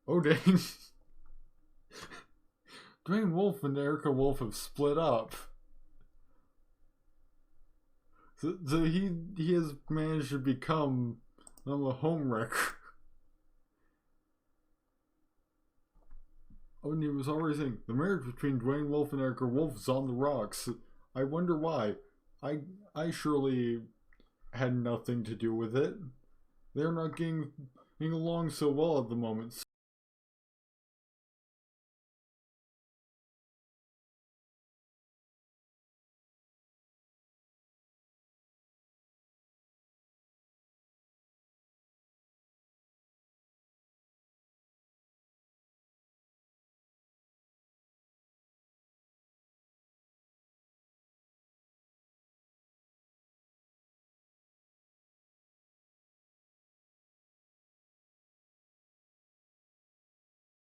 Oh dang. Dwayne Wolf and Erica Wolf have split up. So he has managed to become a homewrecker. Oh, and he was already saying the marriage between Dwayne Wolf and Erica Wolf is on the rocks. I wonder why. I I surely had nothing to do with it. They're not getting along so well at the moment.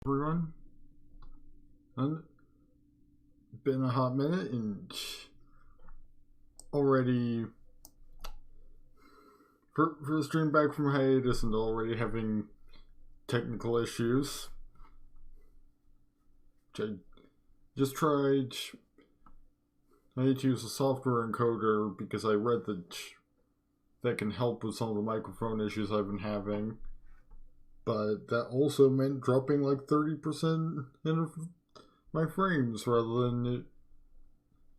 Everyone, it's been a hot minute and already for stream back from hiatus and already having technical issues. I just tried. I need to use a software encoder because I read that can help with some of the microphone issues I've been having. But that also meant dropping like 30% in my frames rather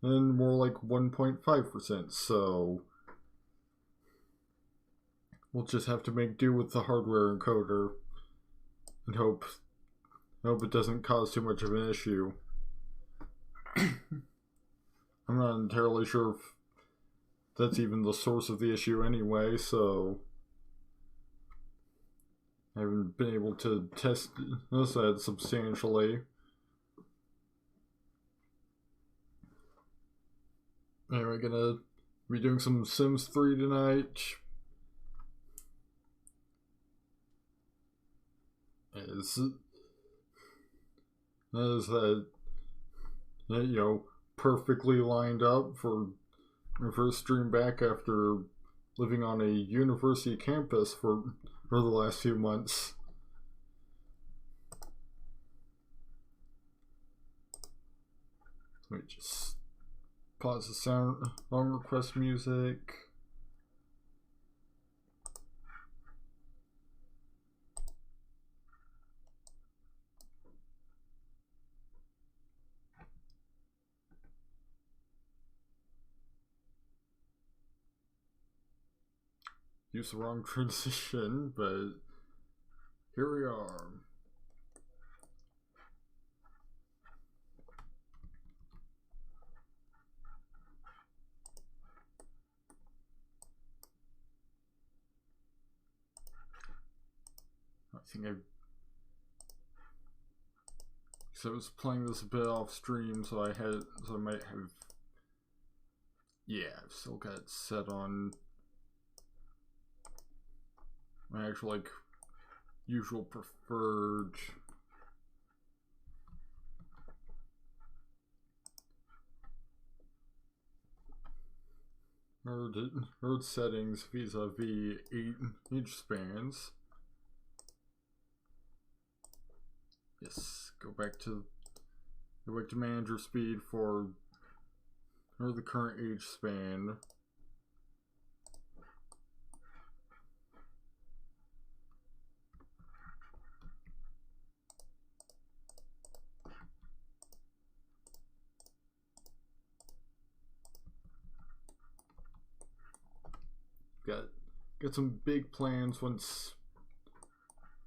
than more like 1.5%. So we'll just have to make do with the hardware encoder and hope it doesn't cause too much of an issue. I'm not entirely sure if that's even the source of the issue anyway, so I haven't been able to test that substantially. Anyway, gonna be doing some Sims 3 tonight. Is that perfectly lined up for my first stream back after living on a university campus for the last few months. Let me just pause the song request music. Use the wrong transition, but here we are. I think I was playing this a bit off stream, so I might have, I've still got it set on my actual usual preferred herd settings vis-a-vis 8-inch spans. Yes, go back to manager speed for the current age span. Got some big plans once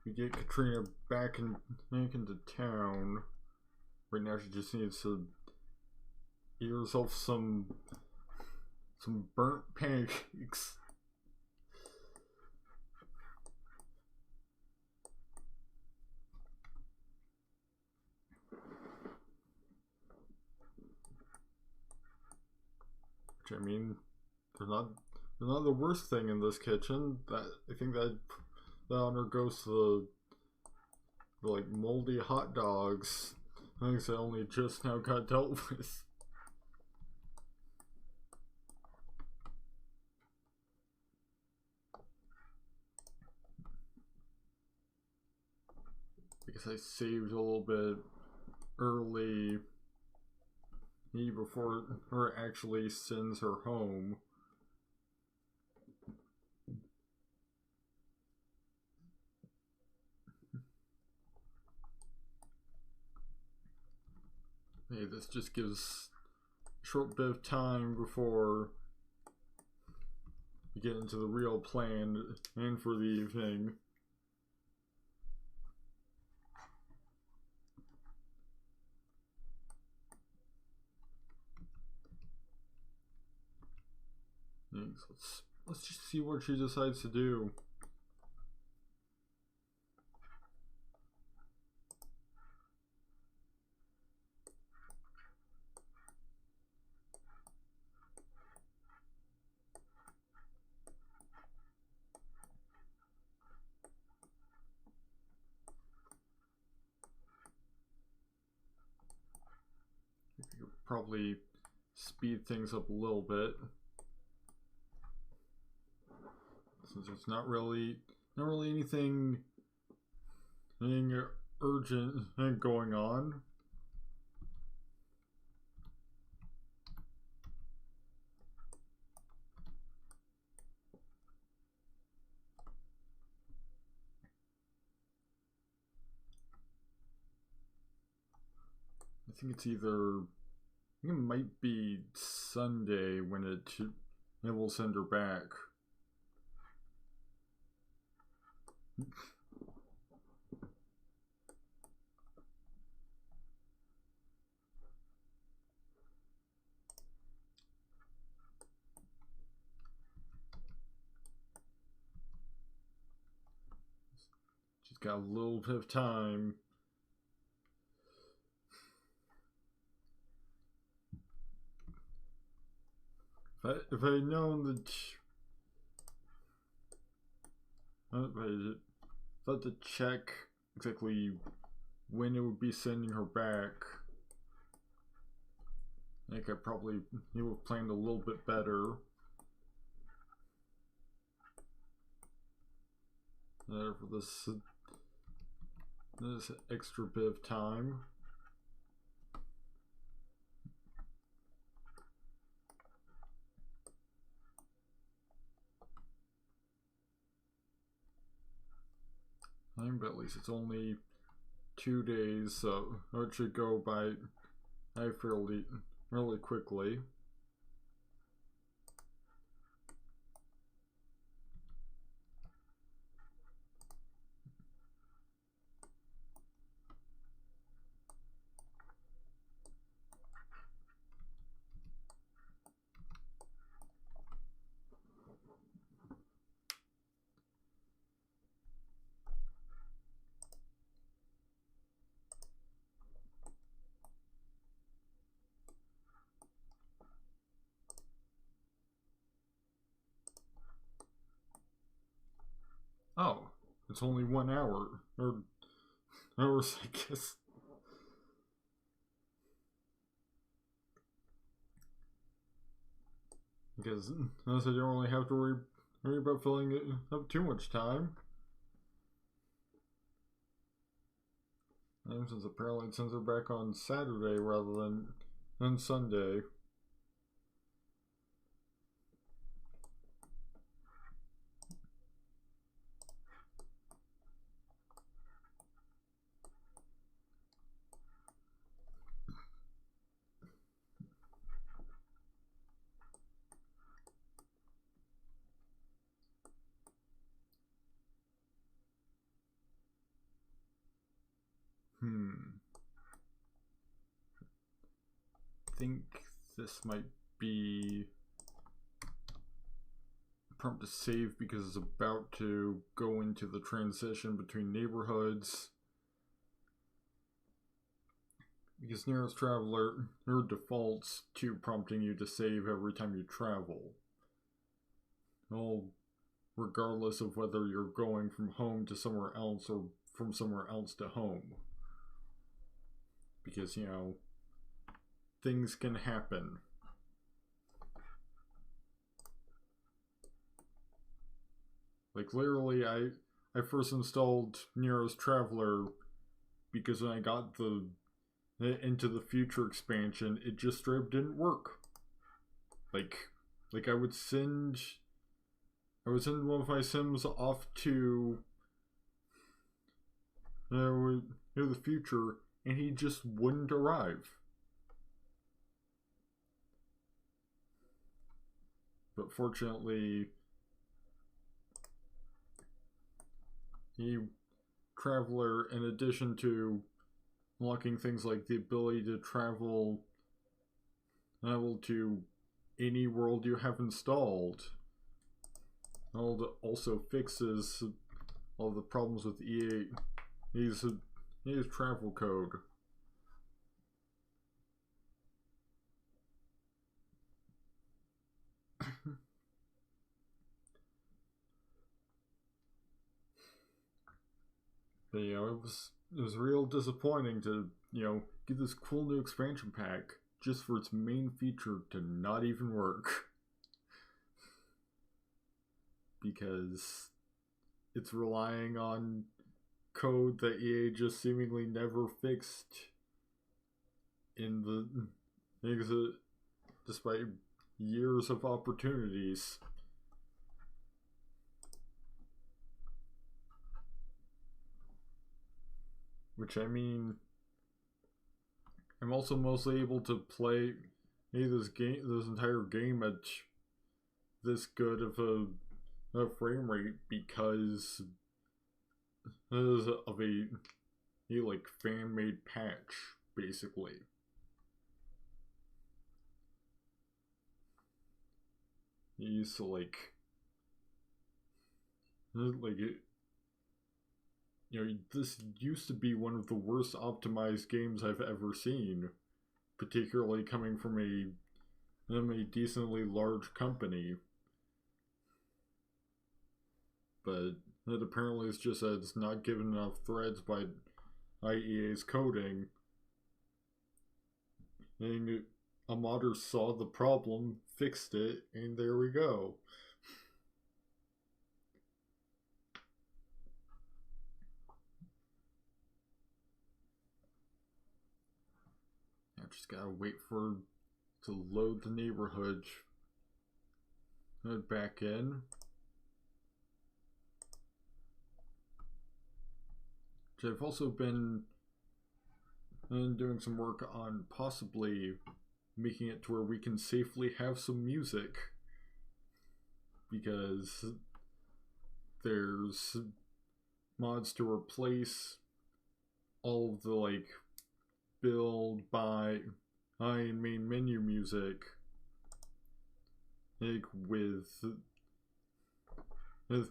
we get Katrina back into town. Right now she just needs to eat herself some burnt pancakes. Which, I mean, they're not the worst thing in this kitchen. I think that honor goes to the moldy hot dogs. Things that only just now got dealt with. guess I saved a little bit early, maybe before her actually sends her home. Hey, this just gives a short bit of time before we get into the real plan and for the evening. Let's just see what she decides to do. You could probably speed things up a little bit, since there's not really anything urgent going on. I think it might be Sunday when it will send her back. She's got a little bit of time. If I had known that, if I had to check exactly when it would be sending her back, I think I probably would have planned a little bit better. For this extra bit of time. But at least it's only 2 days, so it should go by fairly quickly. Oh, it's only 1 hour. Or hours, I guess. Because unless I don't really have to worry about filling it up too much time. And since apparently it sends her back on Saturday rather than Sunday. I think this might be a prompt to save because it's about to go into the transition between neighborhoods. Because Nearest Traveler defaults to prompting you to save every time you travel. Well, regardless of whether you're going from home to somewhere else or from somewhere else to home. Because, things can happen. Like, literally, I first installed Nearest Traveler because when I got the Into the Future expansion, it just straight up didn't work. Like I would send one of my Sims off to the future, and he just wouldn't arrive. But fortunately, Traveler, in addition to unlocking things like the ability to travel to any world you have installed, also fixes all the problems with EA's travel code. But, it was real disappointing to, get this cool new expansion pack just for its main feature to not even work. Because it's relying on code that EA just seemingly never fixed despite years of opportunities. Which, I mean, I'm also mostly able to play this entire game at this good of a frame rate because of a fan-made patch, basically. You used to this used to be one of the worst optimized games I've ever seen, particularly coming from a decently large company. But it apparently is just that it's not given enough threads by EA's coding. And a modder saw the problem, fixed it, and there we go. I just gotta wait to load the neighborhood back in. Which I've also been doing some work on possibly making it to where we can safely have some music, because there's mods to replace all of the build, buy, and main menu music with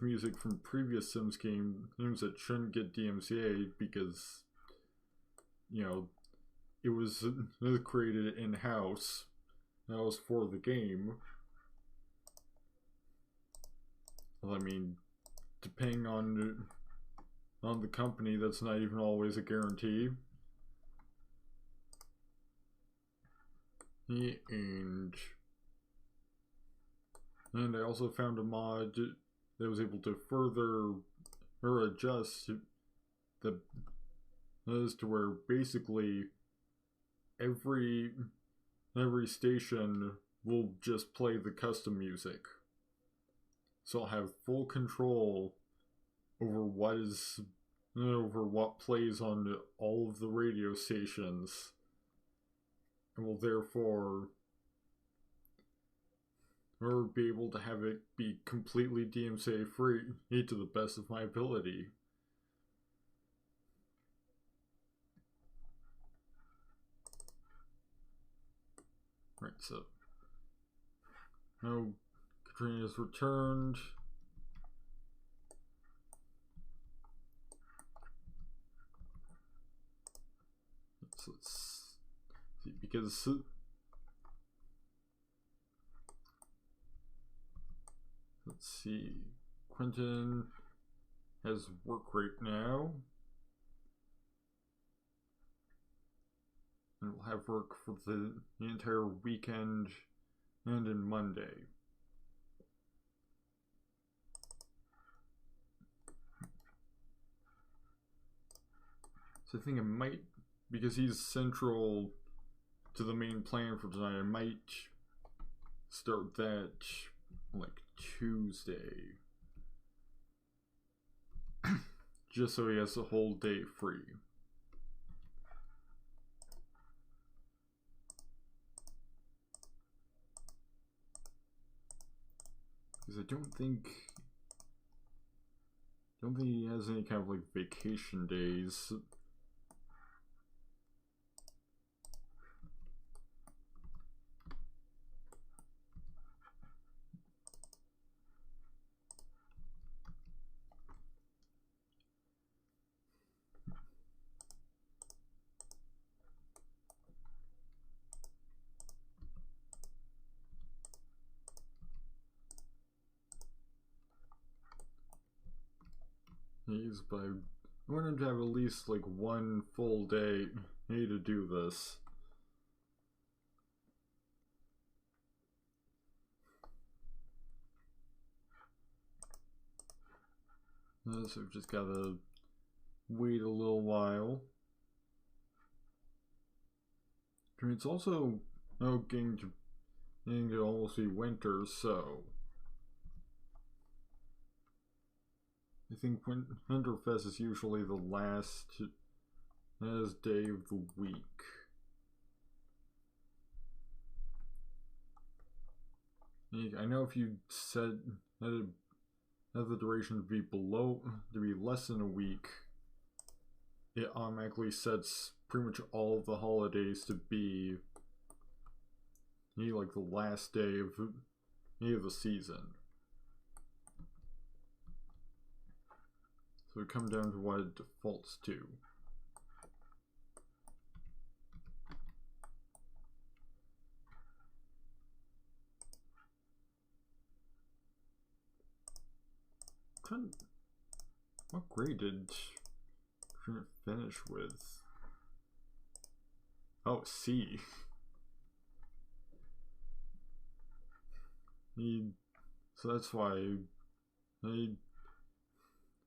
music from previous Sims games that shouldn't get DMCA because it was created in-house. That was for the game. Well, I mean, depending on the company, that's not even always a guarantee. And I also found a mod that was able to further or adjust as to where basically every station will just play the custom music. So I'll have full control over what plays on all of the radio stations, and will therefore be able to have it be completely DMCA free to the best of my ability. Right, so now Katrina's returned. So let's see, because let's see, Quintin has work right now, and we'll have work for the entire weekend and in Monday. So I think it might, because he's central to the main plan for tonight, I might start that like Tuesday. Just so he has the whole day free. Because I don't think he has any kind of like vacation days. I want him to have at least like one full day to do this. So we've just gotta wait a little while. I mean, it's also getting to almost be winter, so I think Winterfest is usually the last day of the week. I know if you said that the duration to be less than a week, it automatically sets pretty much all of the holidays to be like the last day of the season. So we come down to what it defaults to. What grade did Quintin finish with? Oh, C. So that's why he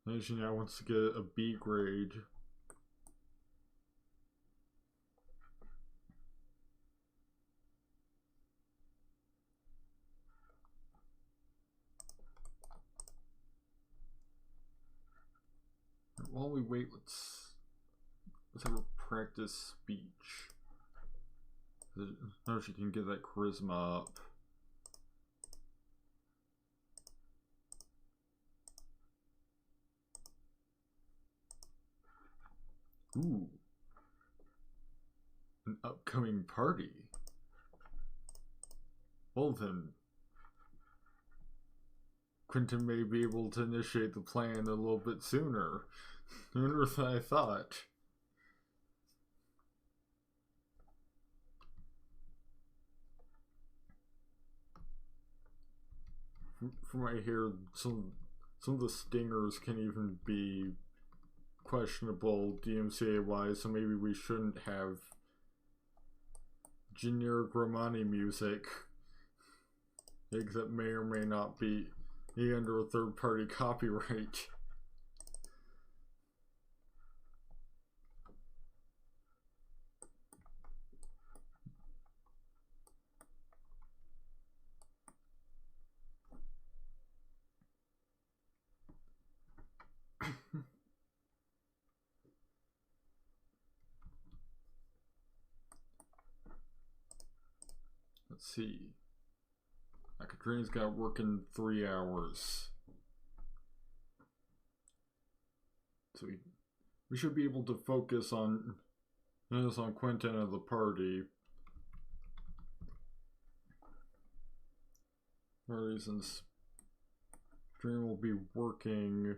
actually now wants to get a B grade. While we wait, let's have her practice speech. Now she can get that charisma up. Ooh. An upcoming party. Well then, Quintin may be able to initiate the plan a little bit sooner than I thought. From what I hear, some of the stingers can even be questionable DMCA wise, so maybe we shouldn't have generic Romani music that may or may not be under a third party copyright. Let's see. Katrina's got work in 3 hours. So we should be able to focus on Quintin and the party. For reasons, Katrina will be working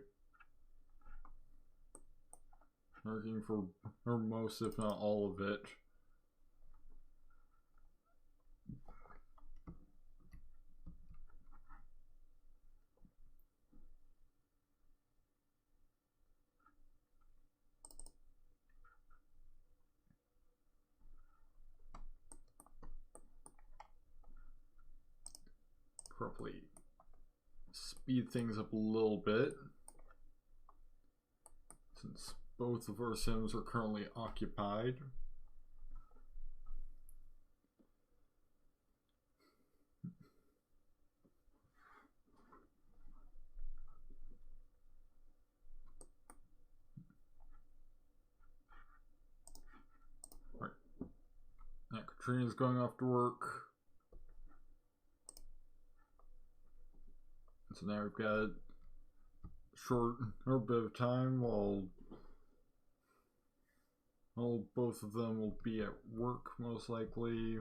for most, if not all of it. Probably speed things up a little bit, since both of our sims are currently occupied. Right. Now Katrina's going off to work. So now we've got a short or bit of time while both of them will be at work most likely.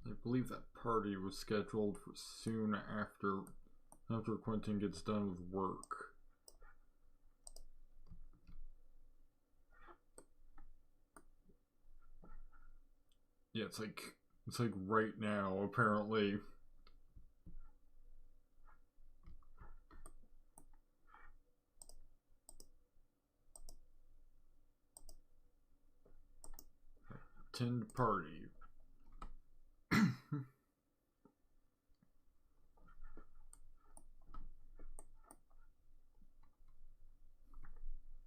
I believe that party was scheduled for soon after Quintin gets done with work. Yeah, it's like right now, apparently. Attend party.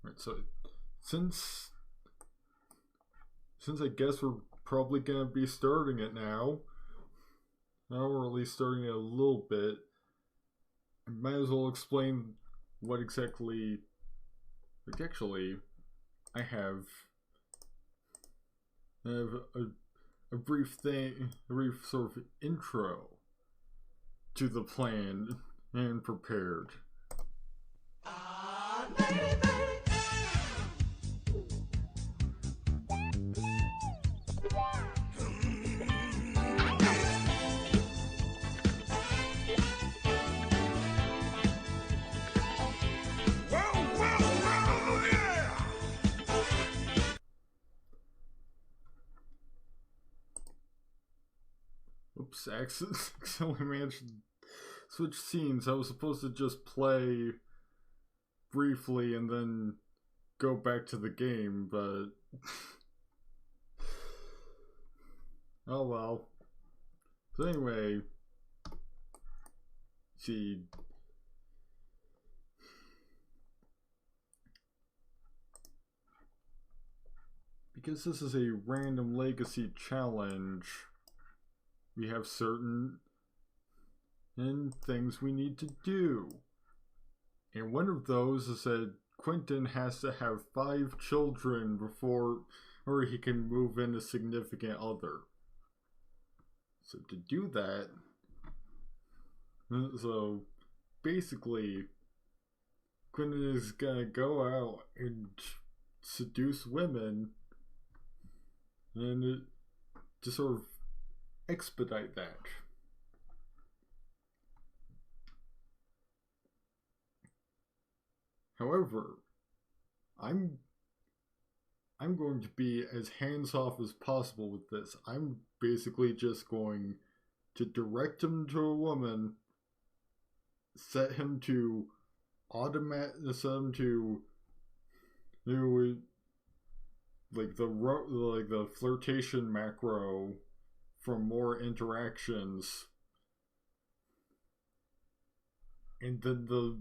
Right, so since I guess we're probably gonna be starting it now, or at least starting it a little bit, I might as well explain what exactly. Like, actually, I have a brief sort of intro to the plan and prepared. Oops, accidentally managed to switch scenes. I was supposed to just play briefly and then go back to the game, but oh well. So anyway, see, because this is a random legacy challenge, we have certain things we need to do. And one of those is that Quintin has to have 5 children before he can move in a significant other. So to do that, so basically, Quintin is gonna go out and seduce women and to sort of expedite that. However, I'm going to be as hands-off as possible with this. I'm basically just going to direct him to a woman, set him to like the flirtation macro for more interactions, and then the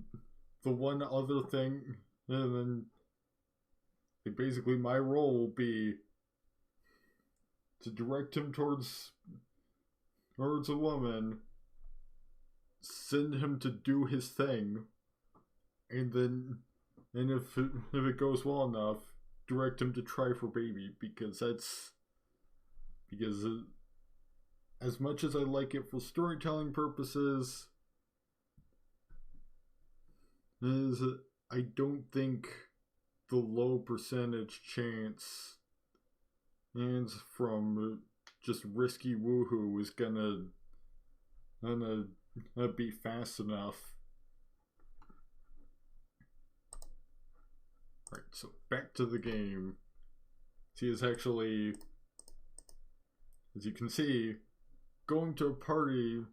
one other thing, and then like basically my role will be to direct him towards a woman, send him to do his thing, and if it goes well enough, direct him to try for baby, because as much as I like it for storytelling purposes, I don't think the low percentage chance and from just risky woohoo is gonna be fast enough. Right, so back to the game. He is actually, as you can see, going to a party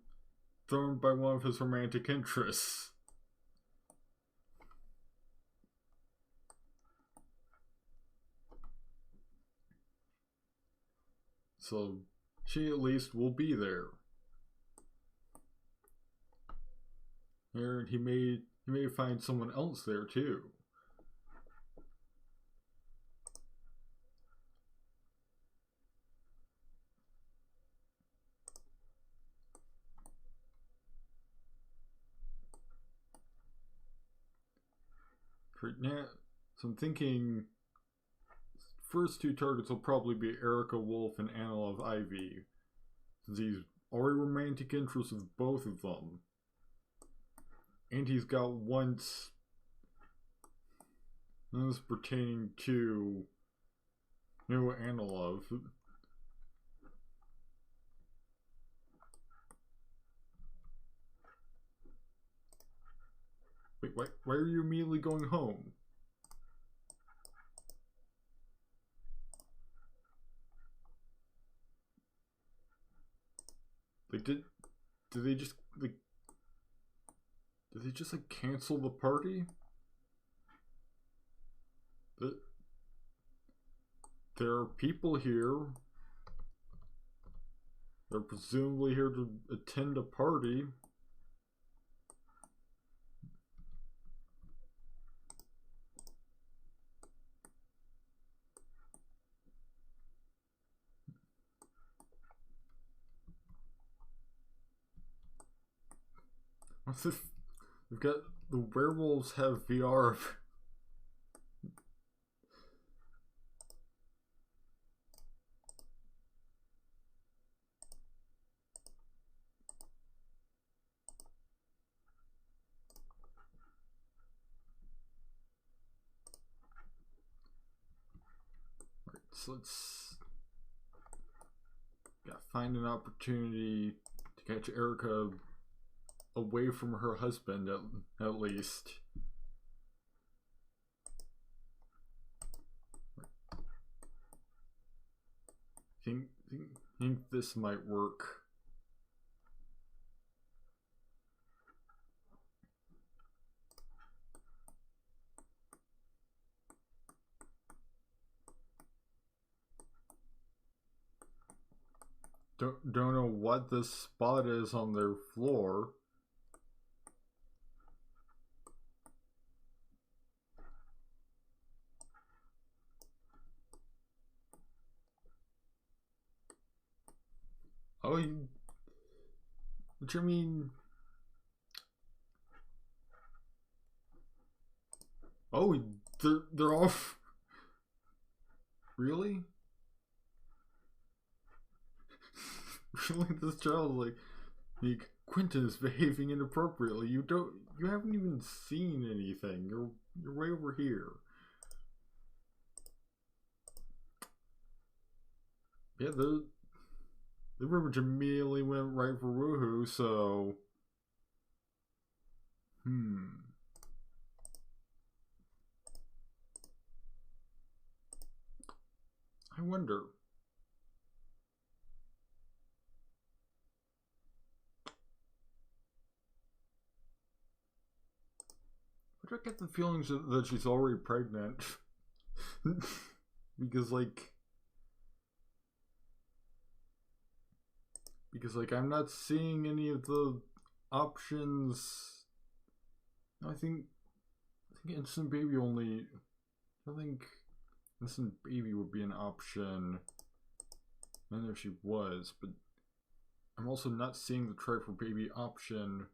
thrown by one of his romantic interests. So she at least will be there. And he may find someone else there too. Now, so I'm thinking first two targets will probably be Erica Wolf and Anna Love Ivy, since he's already romantic interest with both of them. And he's got one that's pertaining to Anna Love. Wait, why are you immediately going home? Like, did they just cancel the party? There are people here. They're presumably here to attend a party. What's this? We've got the werewolves have VR. Right, so let's find an opportunity to catch Erica away from her husband at least. Think this might work. Don't know what this spot is on their floor. Oh, which I mean, oh, they're off. Really? Really, this child like Quintin is behaving inappropriately. You haven't even seen anything. You're way over here. Yeah, the pretty much immediately went right for woohoo. So, I wonder. But I get the feelings that she's already pregnant. because I'm not seeing any of the options. I think instant baby only. I think instant baby would be an option. I don't know if she was, but I'm also not seeing the try for baby option.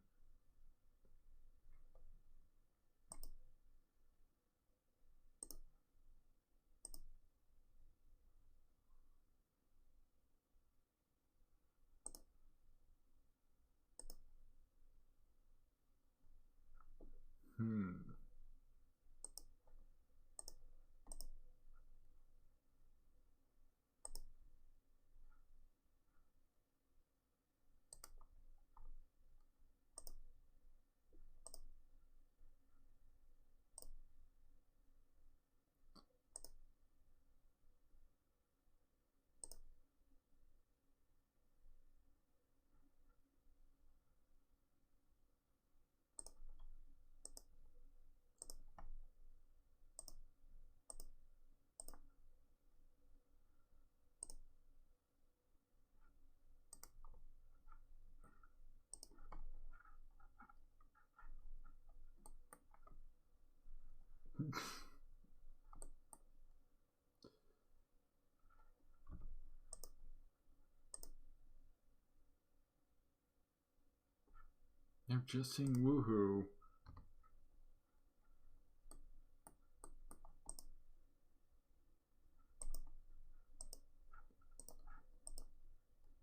I'm just saying woohoo.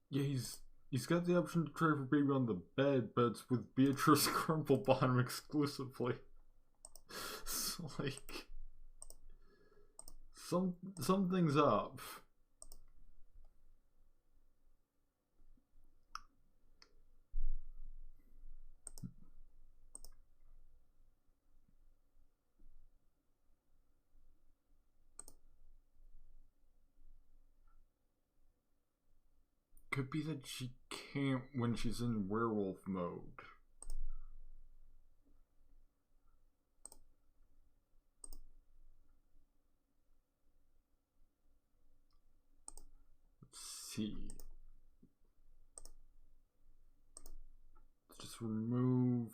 Yeah, he's got the option to try for baby on the bed, but it's with Beatrice Crumplebottom exclusively. So, like, something's up. Could be that she can't when she's in werewolf mode. Let's see. Let's just remove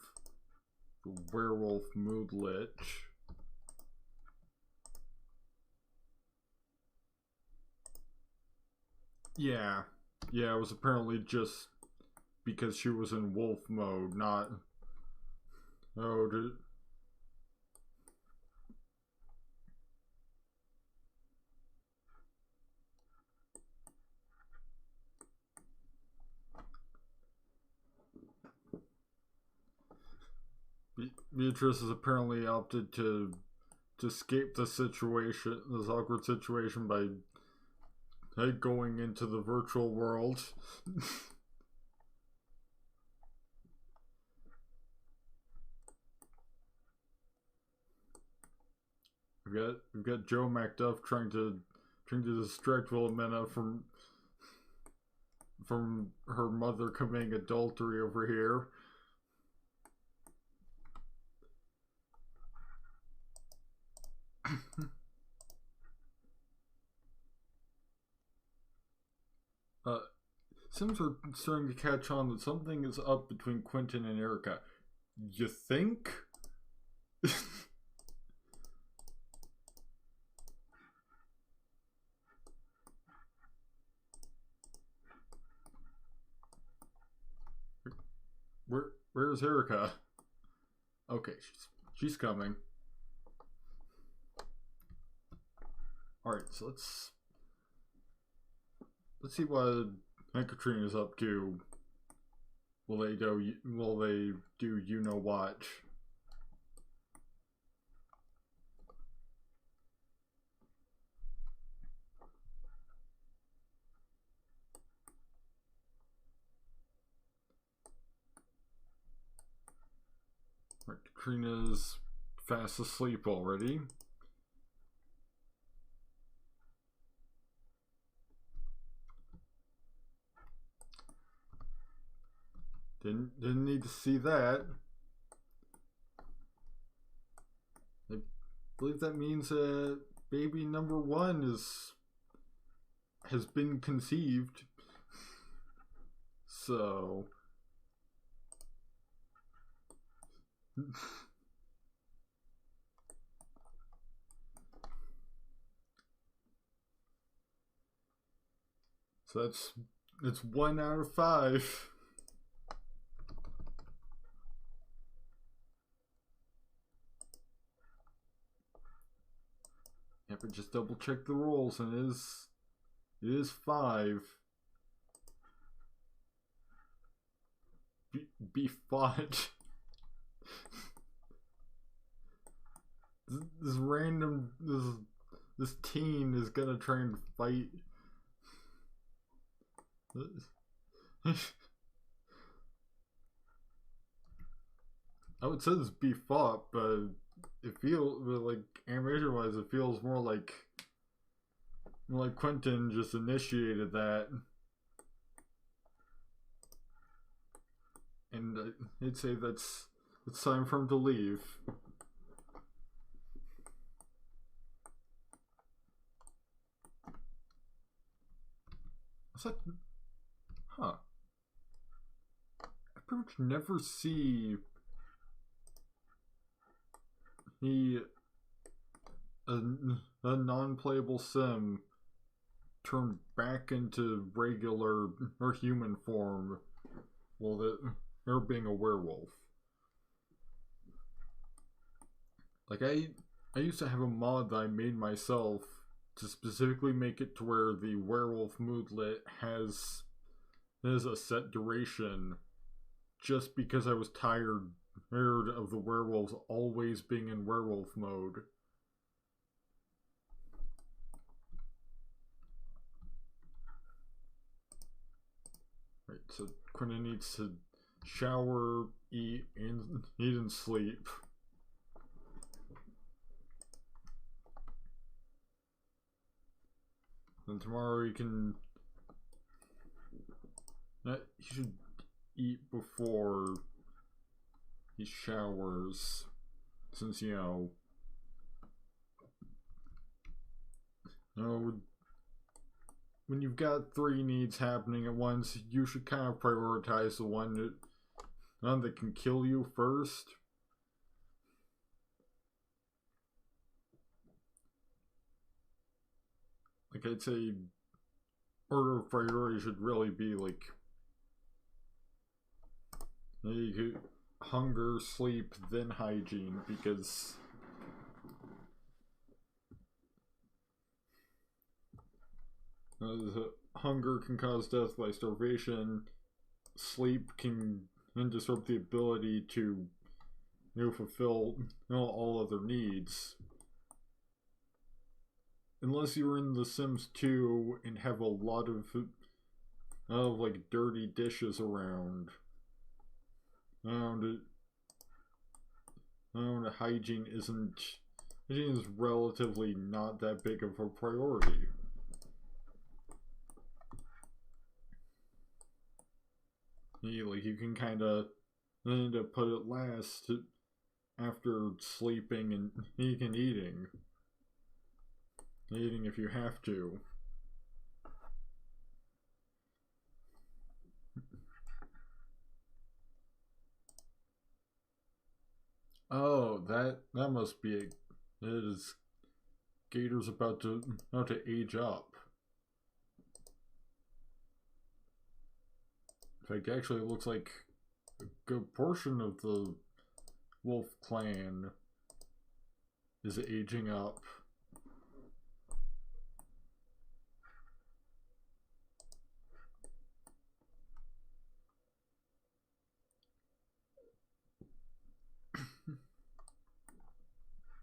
the werewolf mood lich. Yeah. Yeah, it was apparently just because she was in wolf mode, not... Oh, Beatrice has apparently opted to escape the situation, this awkward situation, by going into the virtual world. We've got Joe MacDuff trying to distract Wilhelmina from her mother committing adultery over here. Sims are starting to catch on that something is up between Quintin and Erica. You think? Where's Erica? Okay, she's coming. Alright, so let's see what Aunt Katrina is up to. Will they do you know what? Right, Katrina's fast asleep already. Didn't need to see that. I believe that means baby number 1 has been conceived. So so it's 1 out of 5. Yeah, but just double check the rolls, and it is 5. Be fought. This random this teen is gonna try and fight. I would say this be fought, but it feels like animation wise, it feels more like Quintin just initiated that, and I'd say it's time for him to leave. It's like, huh? I pretty much never see a non-playable sim turn back into regular or human form. Well, her being a werewolf. Like I used to have a mod that I made myself to specifically make it to where the werewolf moodlet has a set duration, just because I was tired of the werewolves always being in werewolf mode. Right, so Quintin needs to shower, eat and sleep. Then tomorrow he can. He should eat before he showers, since when you've got 3 needs happening at once, you should kind of prioritize the one that can kill you first. Like, I'd say order of priority should really be like hunger, sleep, then hygiene, because hunger can cause death by starvation. Sleep can disrupt the ability to fulfill all other needs. Unless you're in The Sims 2 and have a lot of like dirty dishes around. Hygiene is relatively not that big of a priority. You can kind of put it last after sleeping and eating if you have to. Oh, that must be it. It is Gator's about to age up. In fact, actually, it looks like a good portion of the wolf clan is aging up.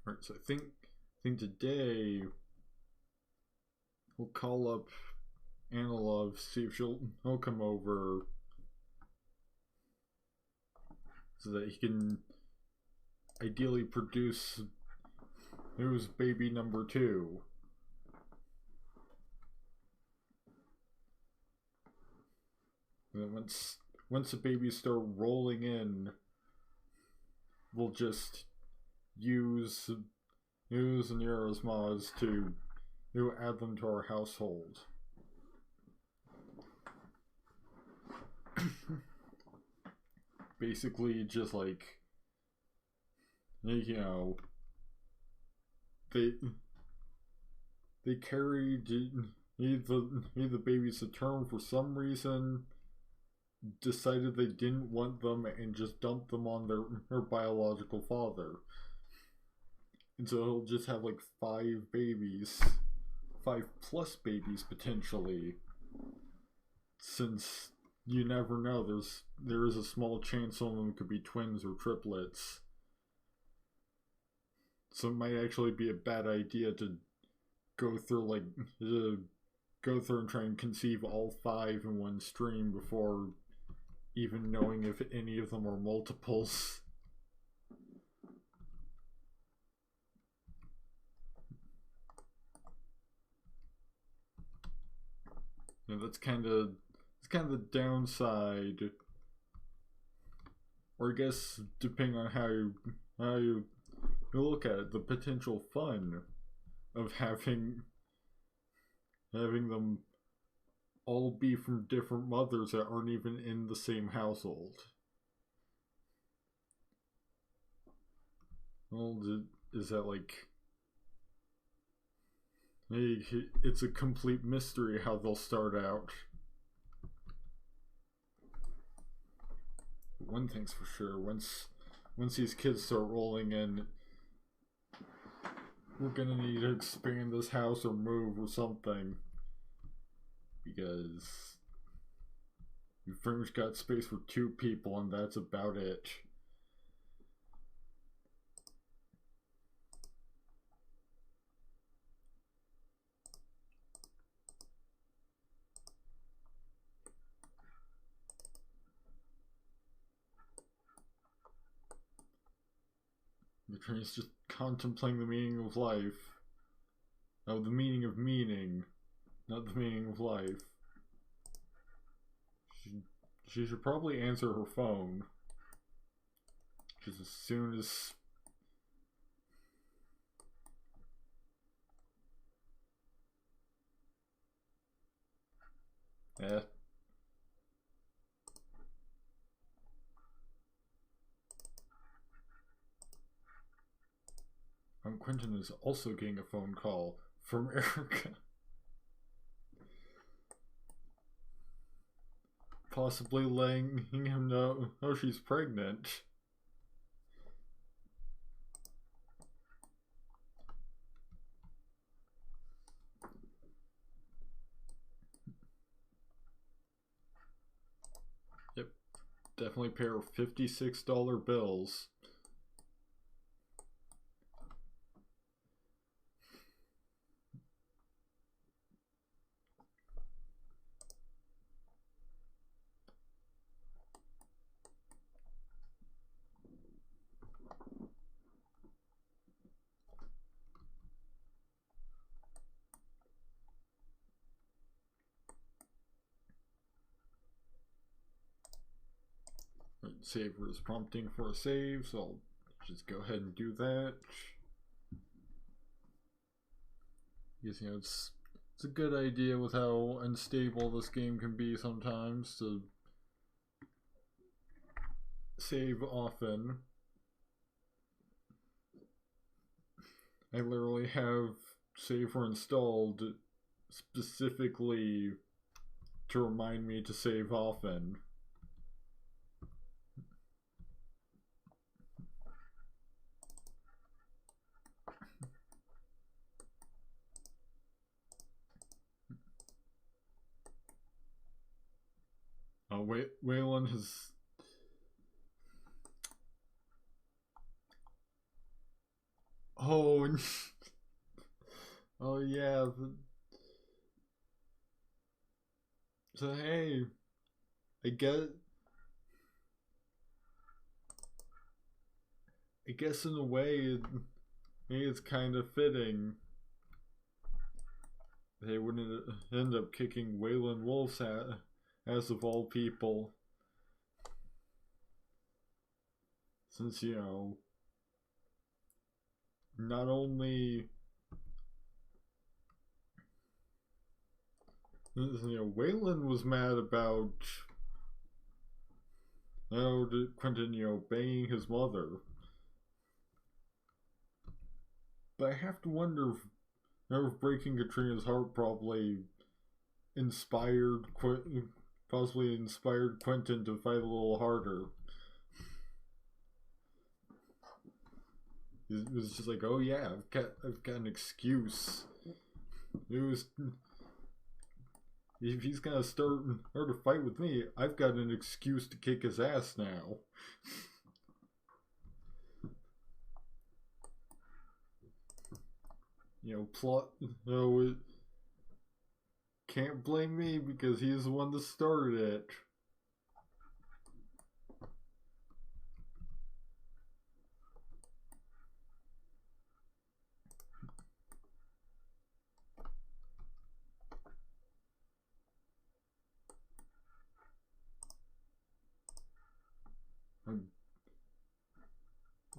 Alright, so I think today we'll call up Analove, see if she'll come over so that he can ideally produce who's baby number 2. And then once the babies start rolling in, we'll just use Nera's mods to add them to our household. Basically, just like they carried the babies to term for some reason, decided they didn't want them, and just dumped them on their biological father. And so he'll just have like 5 babies, 5+ babies potentially, since you never know. There is a small chance some of them could be twins or triplets. So it might actually be a bad idea to go through and try and conceive all 5 in one stream before even knowing if any of them are multiples. That's kind of the downside, or I guess depending on how you look at it, the potential fun of having them all be from different mothers that aren't even in the same household. Well, is that like... It's a complete mystery how they'll start out. one thing's for sure. Once these kids start rolling in, we're gonna need to expand this house or move or something. Because we've pretty much got space for 2 people and that's about it. The train's just contemplating the meaning of life. Oh, the meaning of meaning, not the meaning of life. She should probably answer her phone. Just as soon as... Quintin is also getting a phone call from Erica. Possibly letting him know she's pregnant. Yep, definitely pair of $56 bills. Saver is prompting for a save, so I'll just go ahead and do that. Because, you know, it's a good idea with how unstable this game can be sometimes to save often. I literally have Saver installed specifically to remind me to save often. Oh, Waylon has... Oh, oh yeah. So hey, I guess in a way, it's kind of fitting. They wouldn't end up kicking Waylon Wolf's ass of all people. Since, you know, not only, you know, Waylon was mad about, Quintin, you know, banging his mother. But I have to wonder if breaking Katrina's heart probably possibly inspired Quintin to fight a little harder. It was just like, oh yeah, I've got an excuse. If he's gonna start a fight with me, I've got an excuse to kick his ass now. You know, can't blame me because he's the one that started it.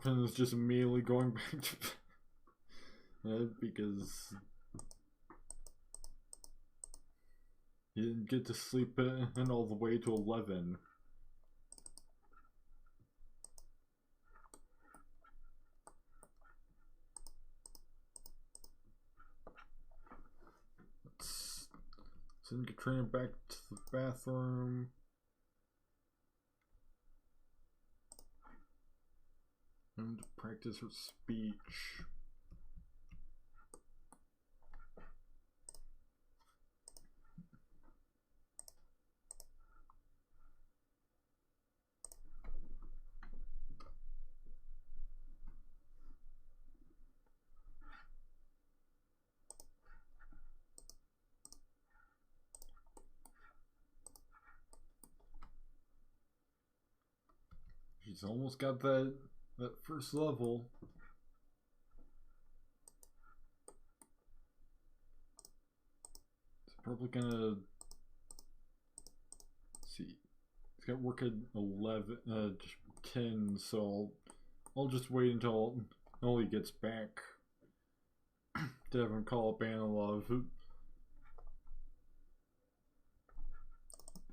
And it's just immediately going back to bed because he didn't get to sleep in all the way to 11. Let's send Katrina back to the bathroom. Time to practice her speech. She's almost got that first level. It's probably gonna see. It's got work at 10, so I'll just wait until he gets back to have him call up Analog.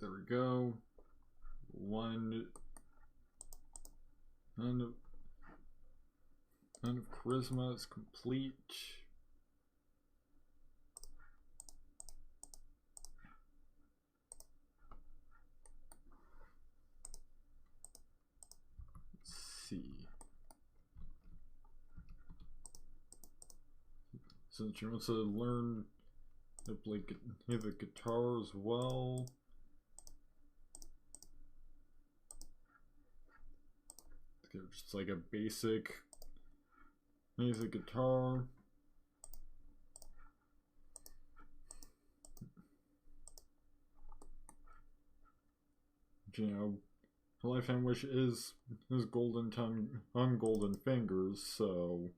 There we go. None of charisma is complete. Let's see. Since she wants to learn to play the guitar as well. Just like a basic guitar. You know, her lifetime wish is golden tongue on golden fingers, so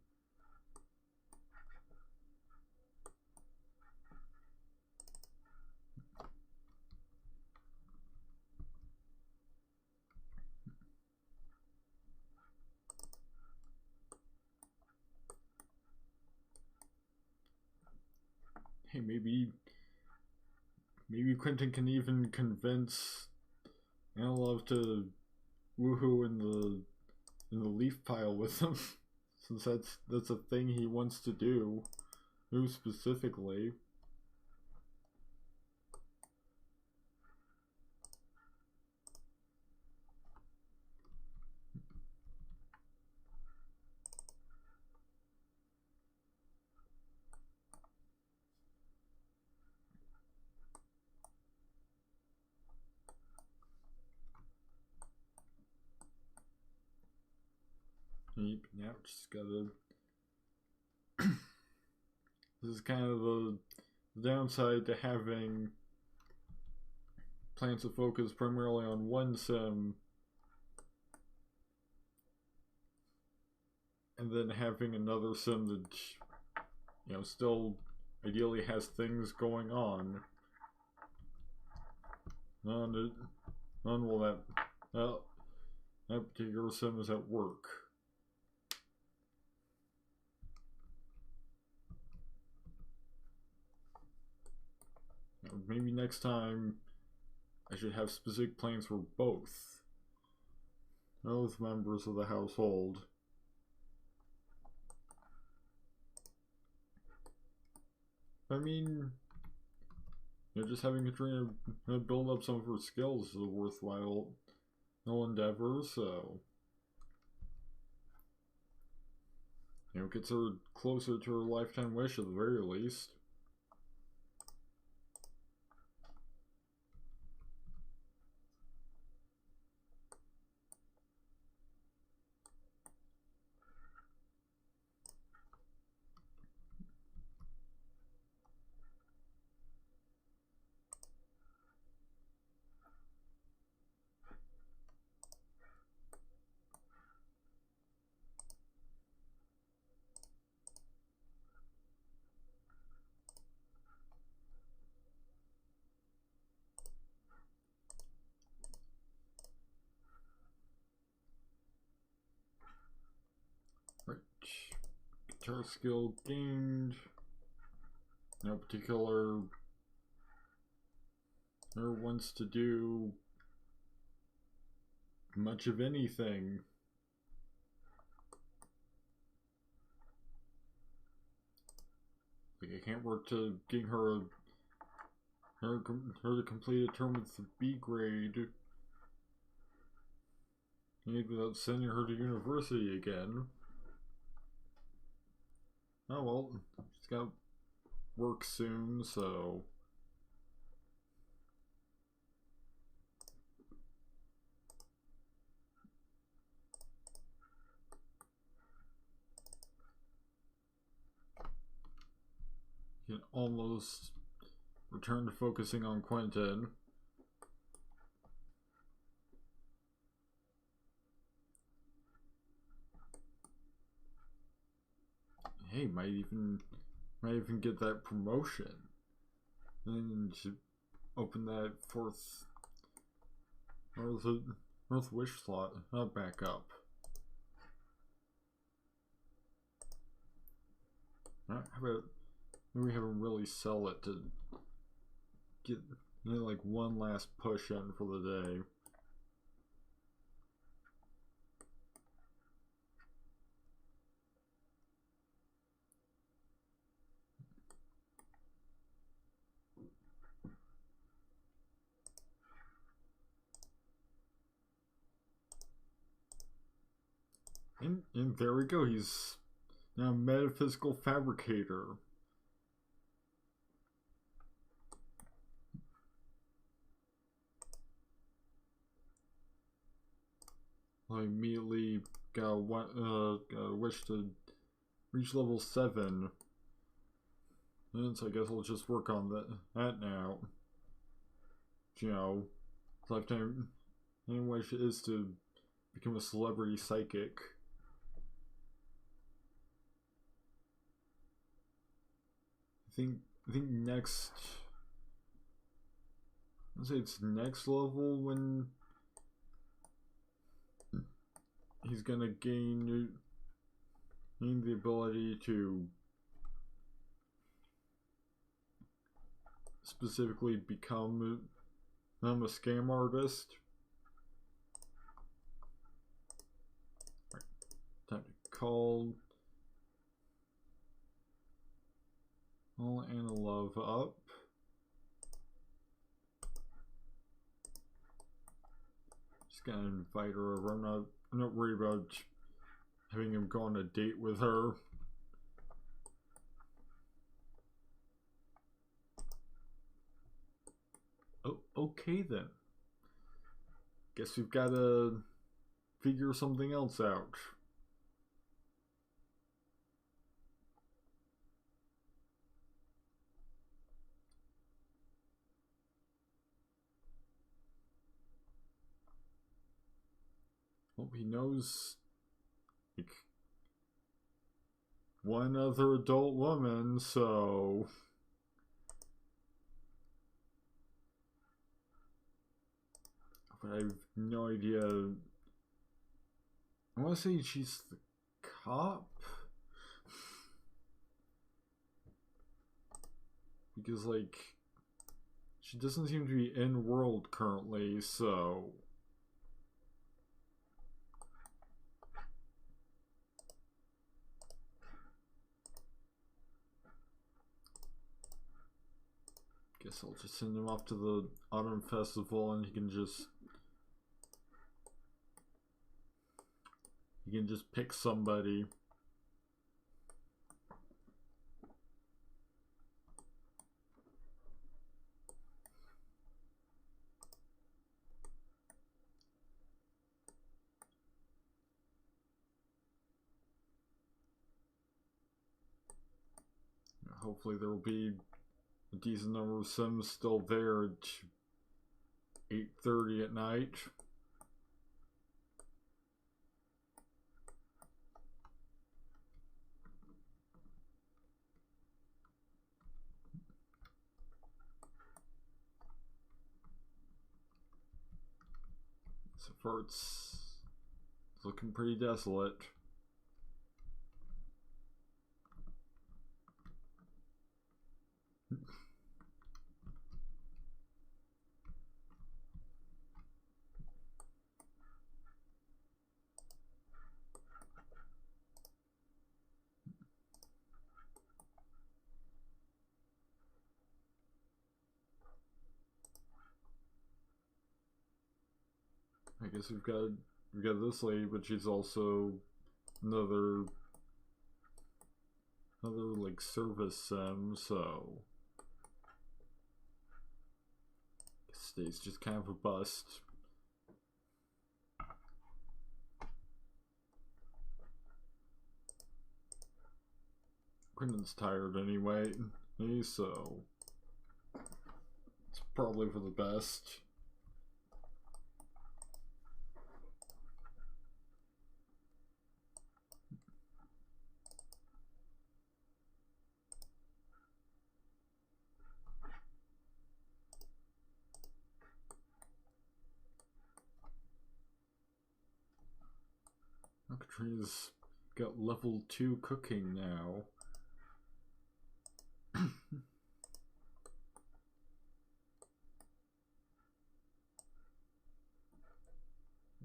hey, maybe Quintin can even convince Analog to woohoo in the leaf pile with him, since that's a thing he wants to do. Who specifically? Now just gotta. This is kind of the downside to having plans to focus primarily on one sim, and then having another sim that, you know, still ideally has things going on. None will that particular sim is at work. Maybe next time I should have specific plans for both members of the household. I mean, you know, just having Katrina build up some of her skills is a worthwhile endeavor, so, you know, gets her closer to her lifetime wish at the very least. Right. Guitar skill gained. No particular wants to do much of anything. Like, I can't work to getting her to complete a term with the B grade. without sending her to university again. Oh well, she's got work soon, so... You can almost return to focusing on Quintin. Hey, might even get that promotion. And should open that fourth wish slot. I'll back up. How about maybe we have him really sell it to get like one last push in for the day. And there we go, he's now a metaphysical fabricator. I immediately got a wish to reach level 7. And so I guess I'll just work on that now. You know, lifetime main wish is to become a celebrity psychic. I think next, I'd say it's next level when he's gonna gain the ability to specifically become a scam artist. Right, time to call Anna Love up. Just gonna invite her over. I'm not worried about having him go on a date with her. Oh, okay then. Guess we've got to figure something else out. Well, he knows like one other adult woman, so but I have no idea. I want to say she's the cop because like she doesn't seem to be in world currently, so guess I'll just send him off to the autumn festival and he can just pick somebody. Hopefully there will be a decent number of Sims still there at 8:30 at night. So far it's looking pretty desolate. I guess we've got we got this lady, but she's also another like service sim, so State's just kind of a bust. Quintin's tired anyway, so it's probably for the best. Katrina's got level 2 cooking now. I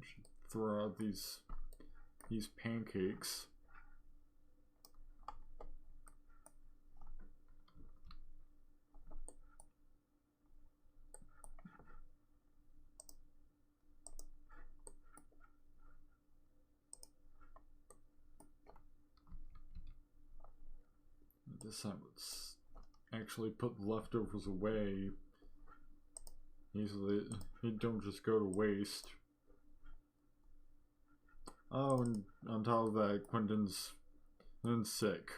should throw out these pancakes. This time let's actually put the leftovers away. Usually they don't just go to waste. Oh, and on top of that, Quintin's sick.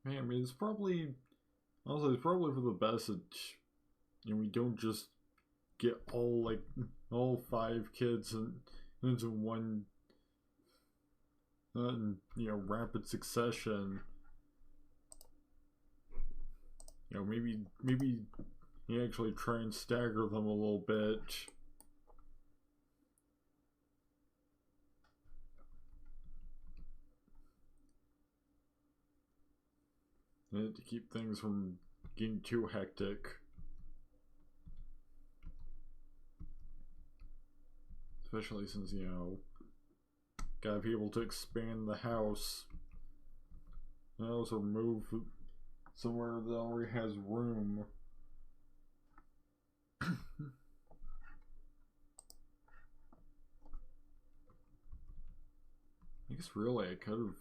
Man, I mean, it's probably for the best that we don't just get all 5 kids into one rapid succession. Maybe you actually try and stagger them a little bit. To keep things from getting too hectic. Especially since, gotta be able to expand the house. And also move somewhere that already has room. I guess really I could have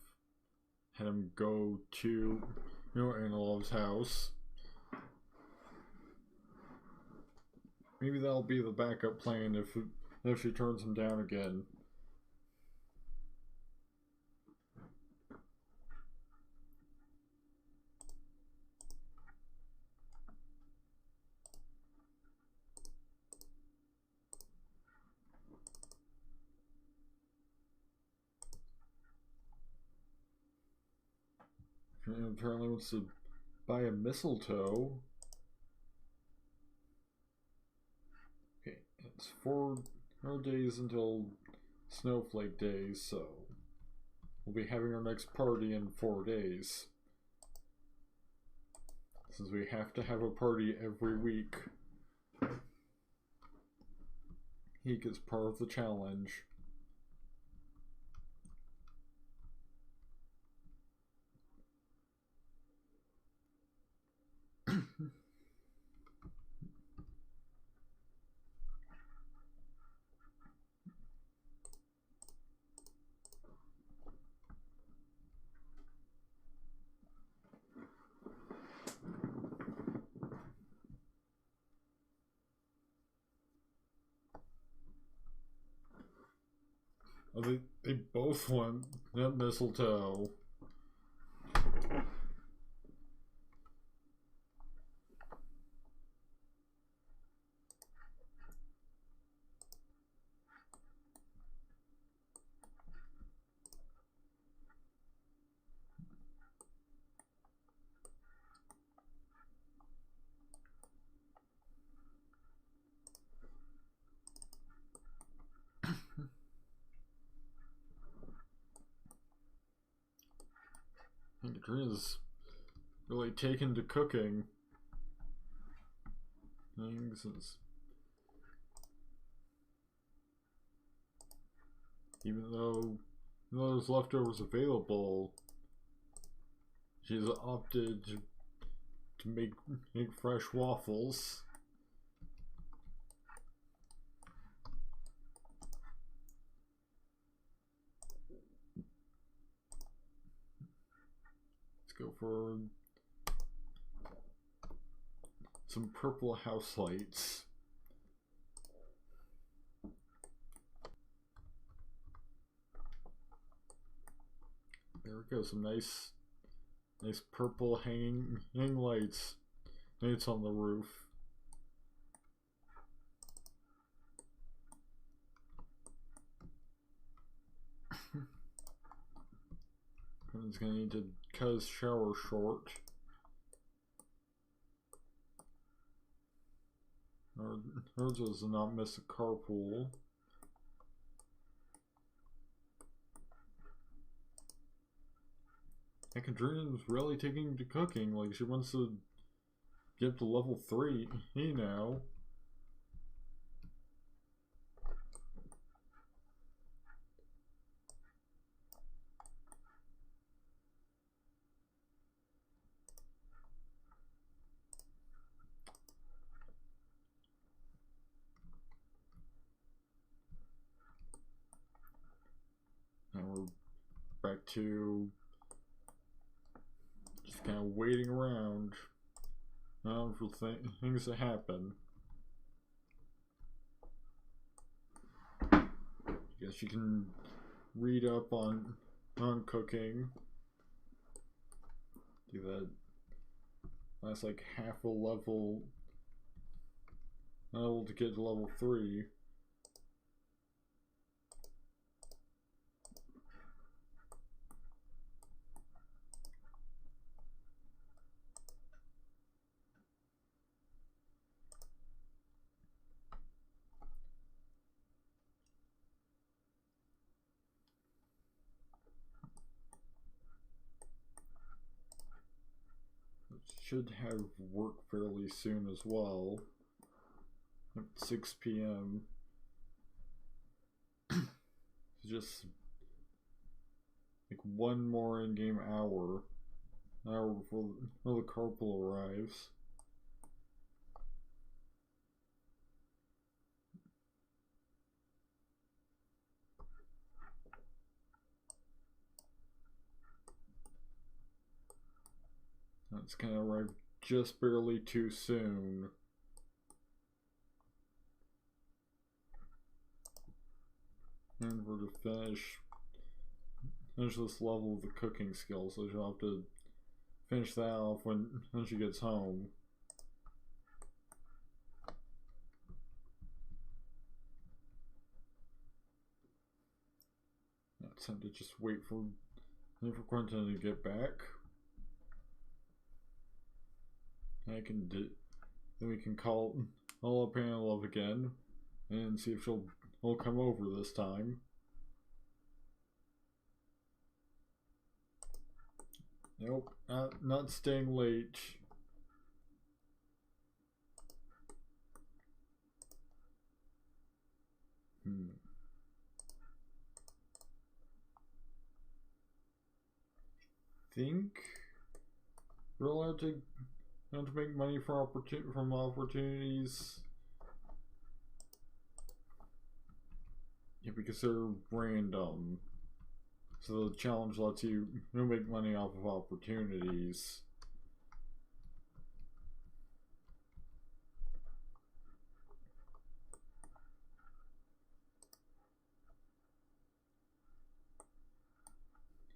had him go to Analog's house. Maybe that'll be the backup plan if she turns him down again. Apparently wants to buy a mistletoe. Okay, it's 4 more days until Snowflake Days, so we'll be having our next party in 4 days. Since we have to have a party every week. He gets part of the challenge. Oh, they both want that mistletoe. Katrina's really taken to cooking things. Even though there's leftovers available, she's opted to make fresh waffles. Let's go for some purple house lights. There we go, some nice purple hanging lights. It's on the roof. Quintin's gonna need to cut his shower short. Hers was to not miss a carpool. And Quintin's really taking to cooking. Like, she wants to get to level 3 now. Now we're back to just kind of waiting around for things to happen. I guess you can read up on cooking. Do that. That's like half a level to get to level 3. Should have work fairly soon as well. At 6 p.m. Just like one more in-game hour before the carpool arrives. That's gonna arrive just barely too soon. And we're to finish this level of the cooking skill, so she'll have to finish that off when she gets home. Now it's time to just wait for Quintin to get back. Then we can call up Hannah Love again and see if she'll come over this time. Nope, not staying late. Think we're allowed to make money from opportunities. Yeah, because they're random. So the challenge lets you make money off of opportunities.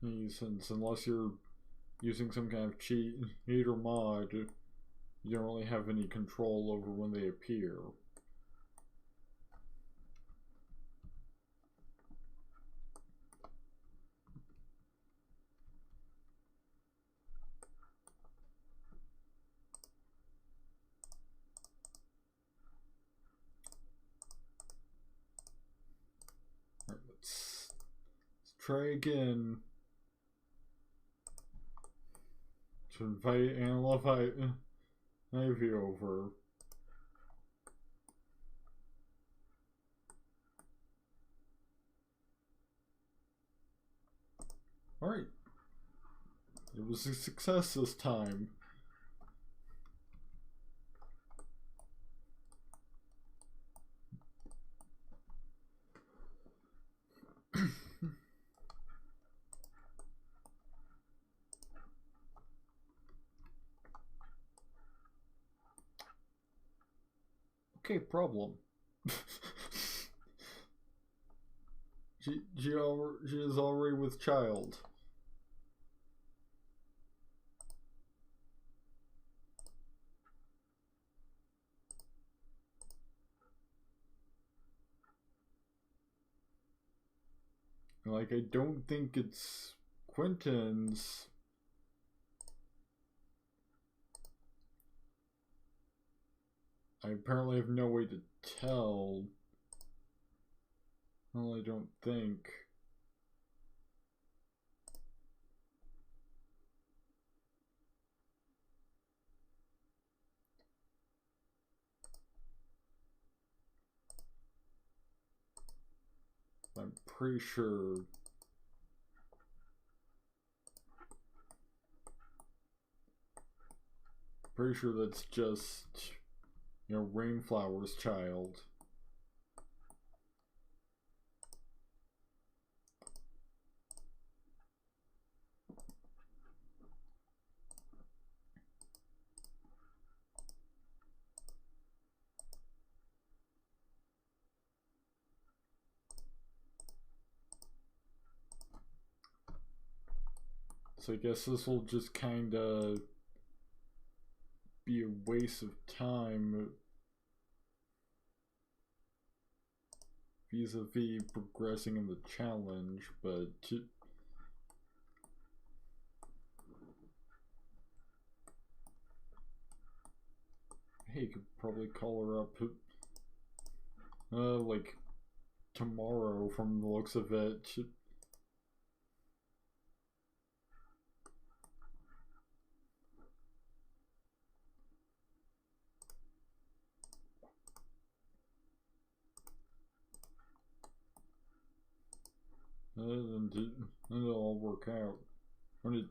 Since unless you're using some kind of cheat or mod, you don't really have any control over when they appear. Alright, let's try again. To invite Ivy over. Alright. It was a success this time. Okay, problem. she is already with child. Like, I don't think it's Quintin's. I apparently have no way to tell. Well, I don't think. I'm pretty sure. Pretty sure that's just, you know, Rainflower's child. So I guess this will just kind of be a waste of time vis-a-vis progressing in the challenge, but hey, you could probably call her up like tomorrow from the looks of it. And it'll all work out. I'm gonna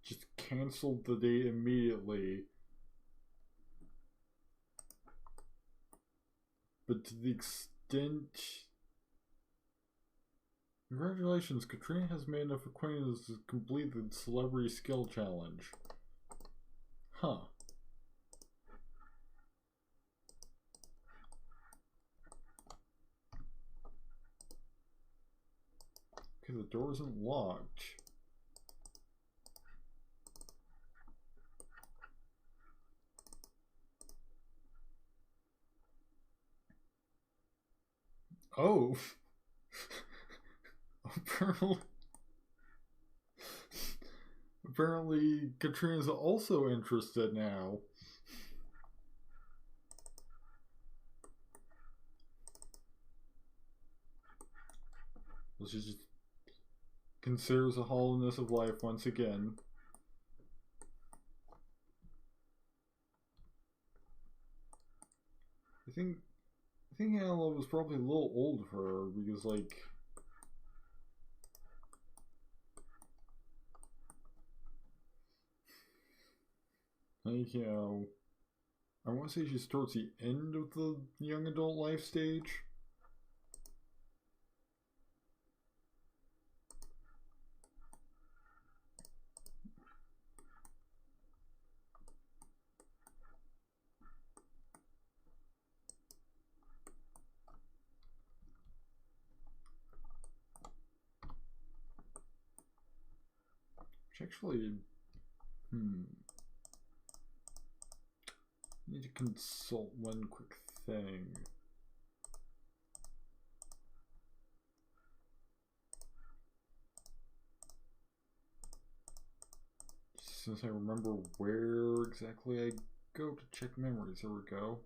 just cancel the date immediately. But to the extent... Congratulations, Katrina has made enough acquaintance to complete the Celebrity Skill Challenge. Huh. Okay, the door isn't locked. Oh! Apparently Katrina's also interested now. She just considers the hollowness of life once again. I think Anna was probably a little old for her because, like, you know, I want to say she's towards the end of the young adult life stage. Which actually, need to consult one quick thing. Since I remember where exactly I go to check memories. There we go.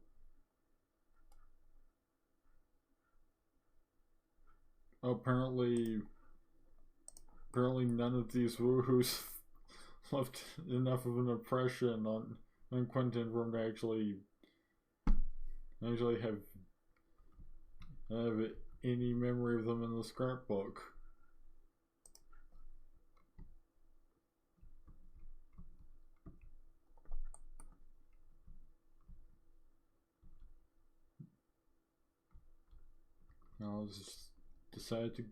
Apparently none of these woohoos left enough of an impression on Quintin for him to actually have any memory of them in the scrapbook. I'll just decide to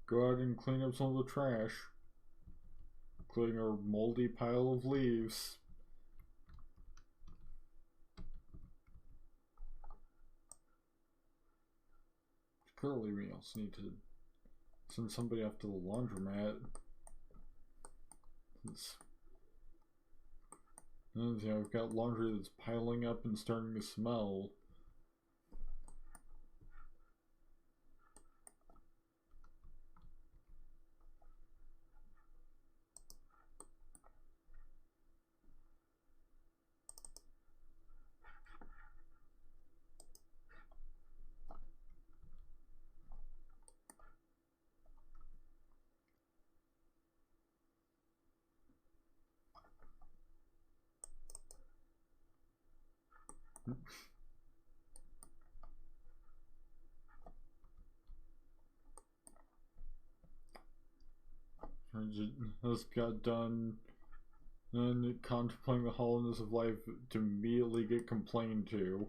go out and clean up some of the trash, including our moldy pile of leaves. Clearly, we also need to send somebody off to the laundromat. And, you know, I've got laundry that's piling up and starting to smell. I just got done and contemplating the hollowness of life to immediately get complained to.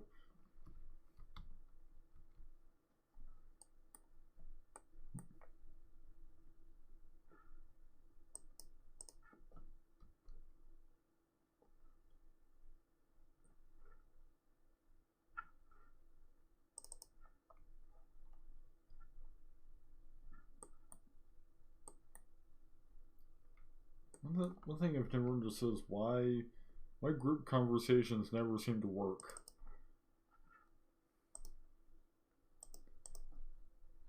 One thing I've never understood is why group conversations never seem to work.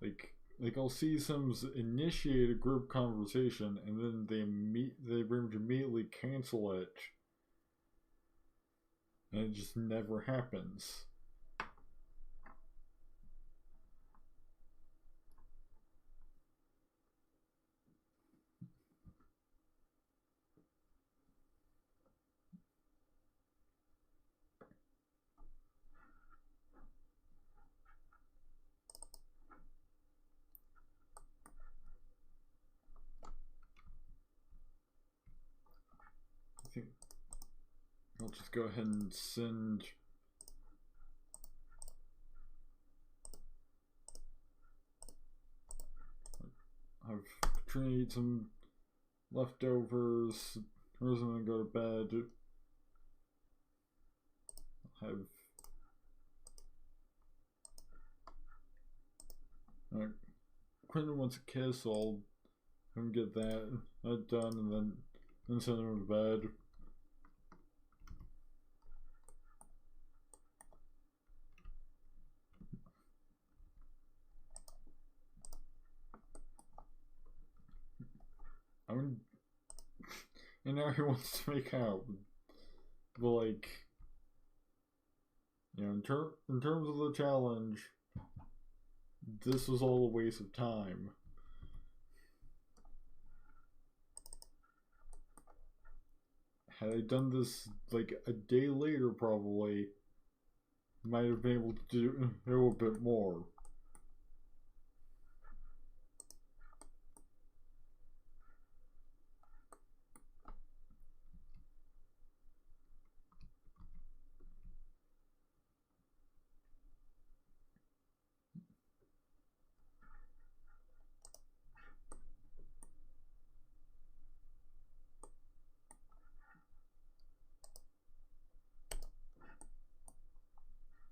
Like I'll see Sims initiate a group conversation and then they pretty much immediately cancel it, and it just never happens. I think I'll just go ahead and send I've tried some leftovers. I was gonna go to bed. I'll have Quintin wants a kiss, so I'll have him get that done and then send him to bed. And now he wants to make out, but like, you know, in terms of the challenge, this was all a waste of time. Had I done this like a day later, probably might have been able to do a bit more.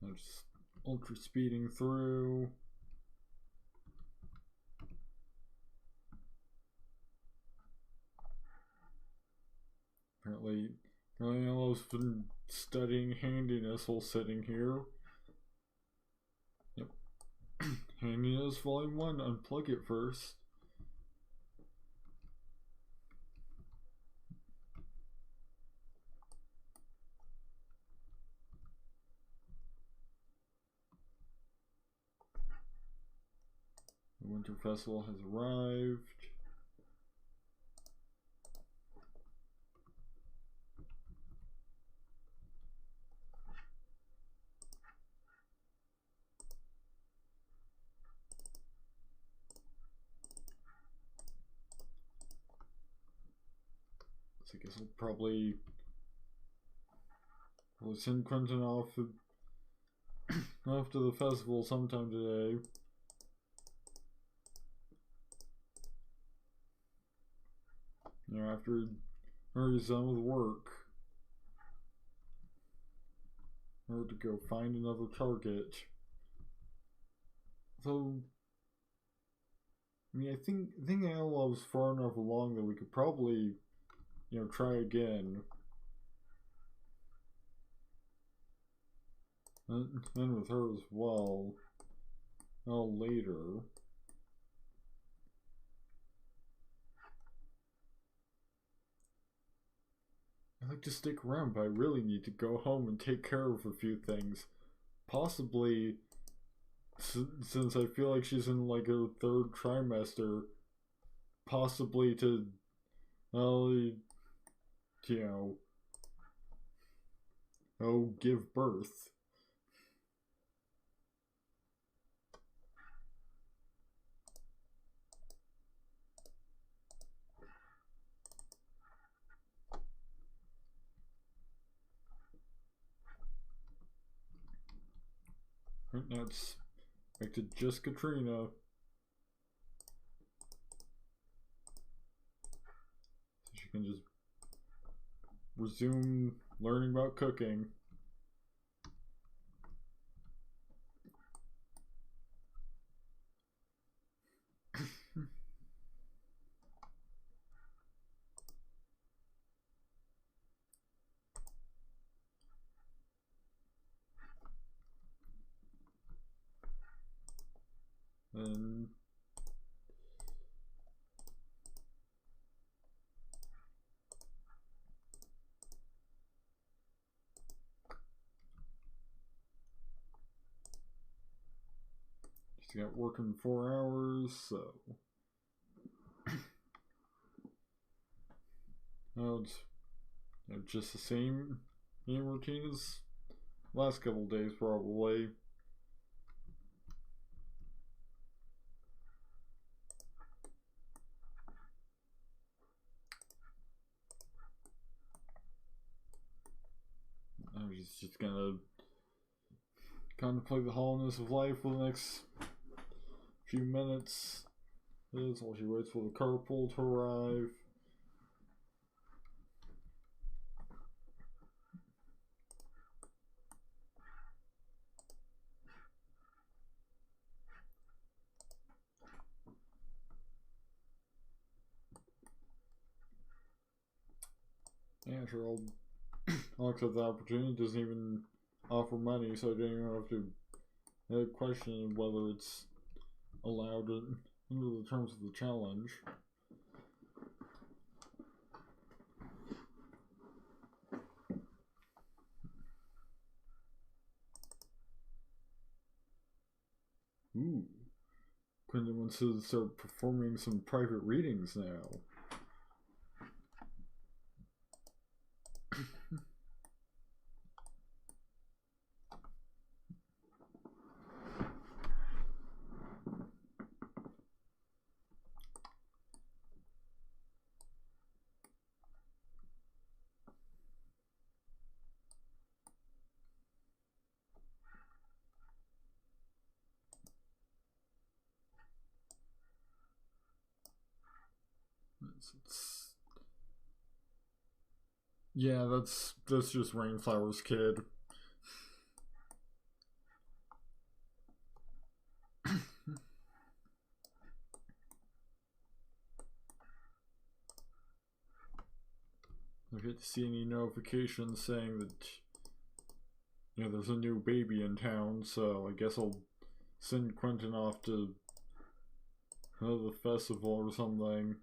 I'm just ultra speeding through. Apparently I've been studying handiness while sitting here. Yep. Handiness Volume 1, unplug it first. The Winter Festival has arrived. So I guess I'll probably send Quintin off to the festival sometime today. You know, after hurries done with work, or to go find another target. So, I mean, I think Analog's far enough along that we could probably, you know, try again. And with her as well. Later. I'd like to stick around, but I really need to go home and take care of a few things. Possibly, since I feel like she's in like her third trimester, possibly to, you know, give birth. Right now it's back to just Katrina. So she can just resume learning about cooking. And she's got work in 4 hours, so now it's, you know, just the same routine as last couple days probably. She's just gonna contemplate the hollowness of life for the next few minutes. That's while she waits for the carpool to arrive. Yeah, sure, I'll accept the opportunity. It doesn't even offer money, so I don't even have to question whether it's allowed under the terms of the challenge. Ooh. Quintin wants to start performing some private readings now. Yeah, that's just Rainflower's kid. I get to see any notifications saying that, you know, there's a new baby in town, so I guess I'll send Quintin off to the festival or something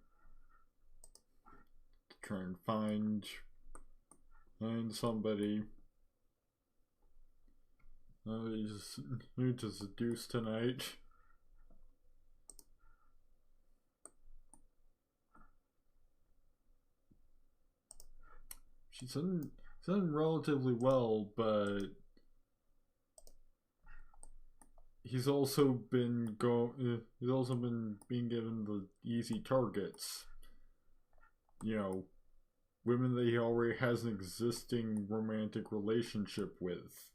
to try and find somebody. He's new to seduce tonight. She's done relatively well, but he's also been being given the easy targets. You know, women that he already has an existing romantic relationship with.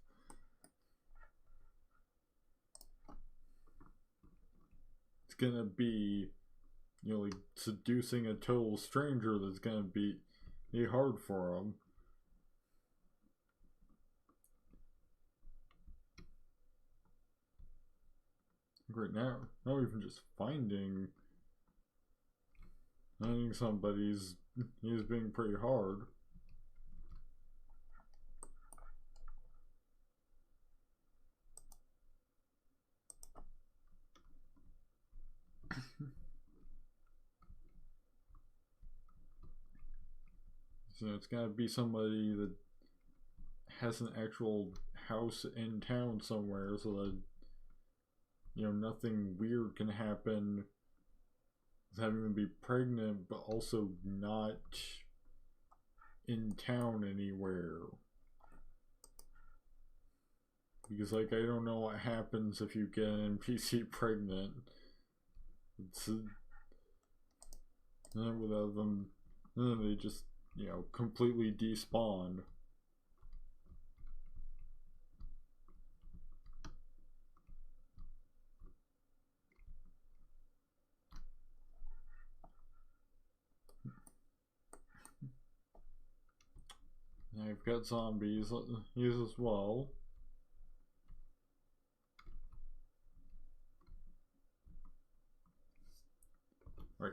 It's gonna be you know, like seducing a total stranger that's gonna be hard for him. Right now, even just finding somebody's he's being pretty hard. So it's gotta be somebody that has an actual house in town somewhere, so that, you know, nothing weird can happen with having them be pregnant, but also not in town anywhere. Because, like, I don't know what happens if you get an NPC pregnant. It's without them, then they just, you know, completely despawn. I've got zombies as well. Right,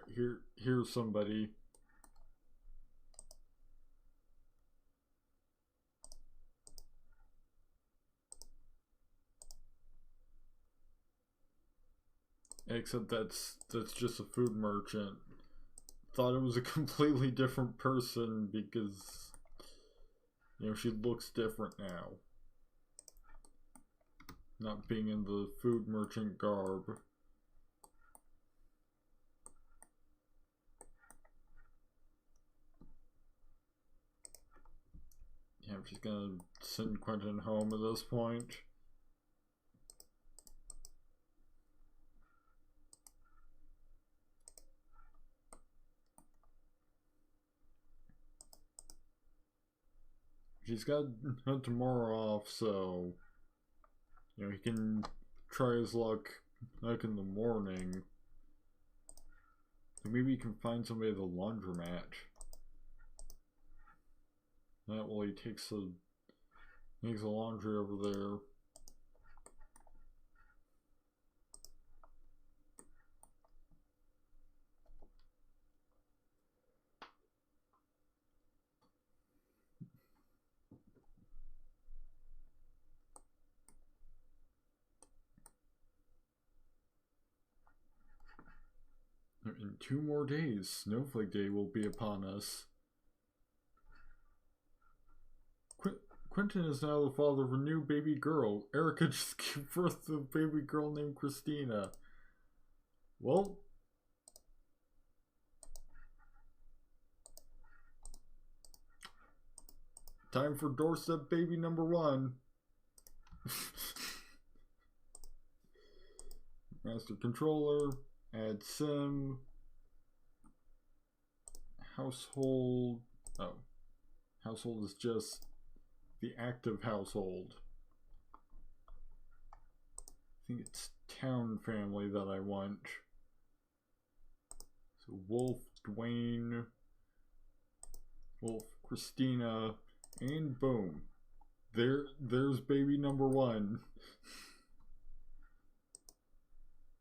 here's somebody. Except that's just a food merchant. Thought it was a completely different person because, you know, she looks different now. Not being in the food merchant garb. Yeah, I'm just gonna send Quintin home at this point. She's got tomorrow off, so, you know, he can try his luck like in the morning. Maybe he can find somebody at the laundromat. That way he takes the laundry over there. In 2 more days, Snowflake Day will be upon us. Quintin is now the father of a new baby girl. Erica just gave birth to a baby girl named Christina. Well, time for doorstep baby number 1. Master controller, add sim, household. Oh, household is just the active household. I think it's town family that I want. So Wolf, Dwayne, Wolf, Christina, and boom. There's baby number 1.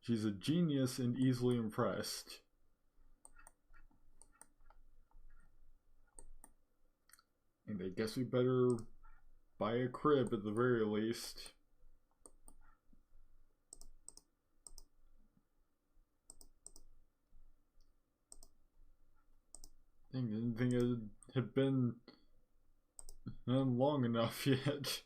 She's a genius and easily impressed. And I guess we better buy a crib at the very least. I didn't think it had been long enough yet.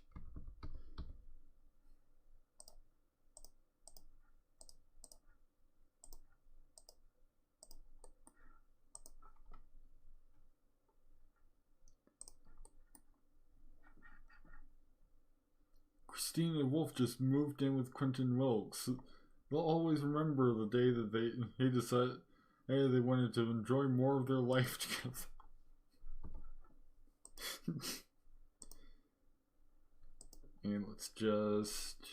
Christina Wolf just moved in with Quintin Wilkes. They'll always remember the day that they decided they wanted to enjoy more of their life together. And let's just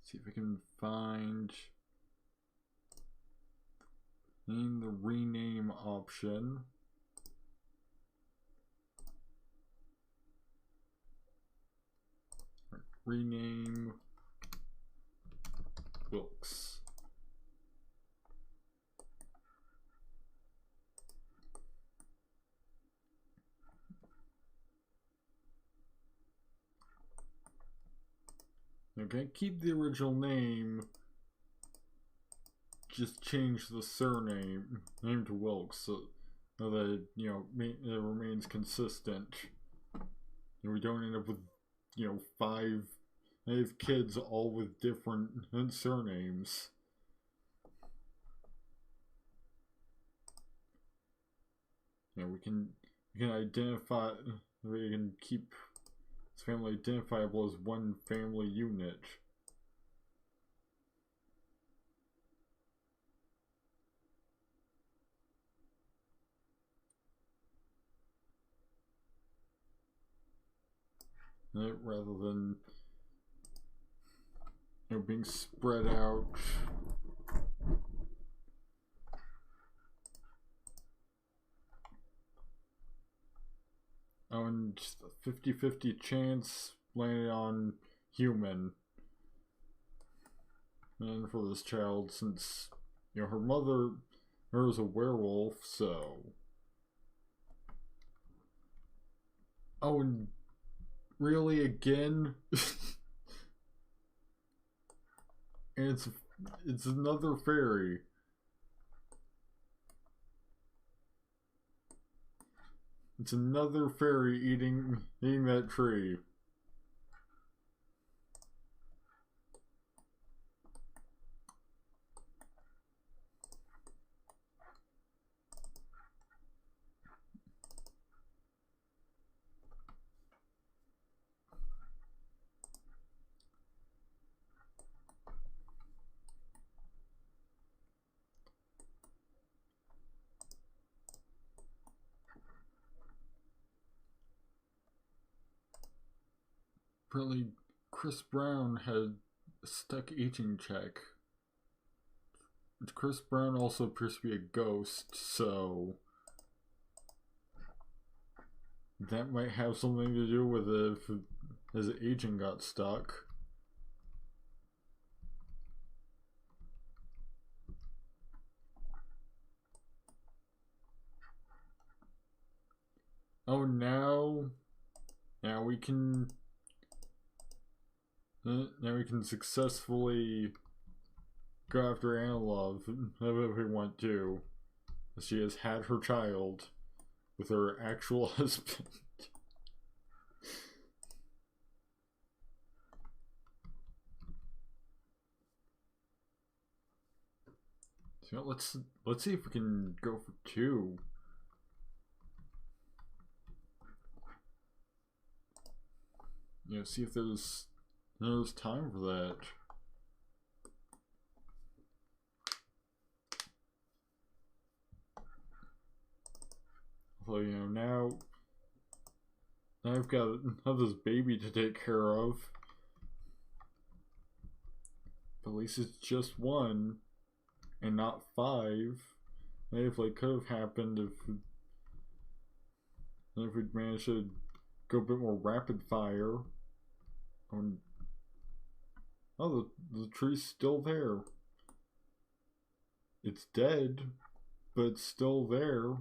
see if I can find in the rename option. Rename Wilkes. Okay, keep the original name, just change the surname name to Wilkes so that it remains consistent. And we don't end up with five kids all with different surnames. We can identify, we can keep this family identifiable as one family unit. Rather than being spread out. Oh, and just a 50-50 chance landed on human. And for this child, since her mother is a werewolf, so. Oh, and really again? And it's another fairy. It's another fairy eating that tree. Apparently, Chris Brown had a stuck aging check. Chris Brown also appears to be a ghost, so that might have something to do with it if his aging got stuck. Oh, now we can successfully go after Anna Love if we want to. She has had her child with her actual husband. So let's see if we can go for 2. See if there's time for that. So now I've got this baby to take care of. But at least it's just 1 and not 5. Maybe could have happened if we'd managed to go a bit more rapid fire. Oh, the tree's still there. It's dead, but it's still there.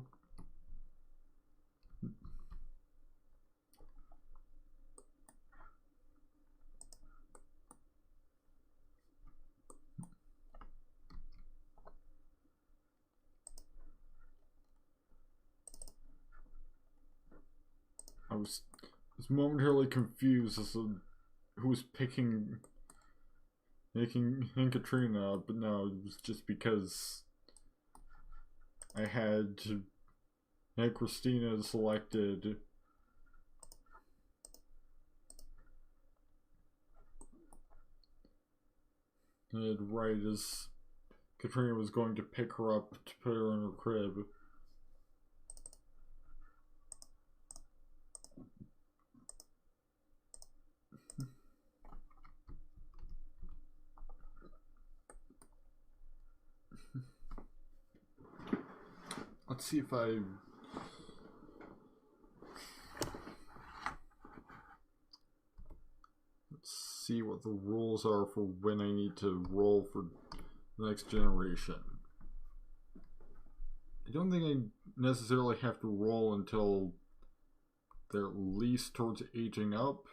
I was momentarily confused as to who was making Katrina, but no, it was just because I had Christina selected. And right as Katrina was going to pick her up to put her in her crib. let's see if I... Let's see what the rules are for when I need to roll for the next generation. I don't think I necessarily have to roll until they're at least towards aging up.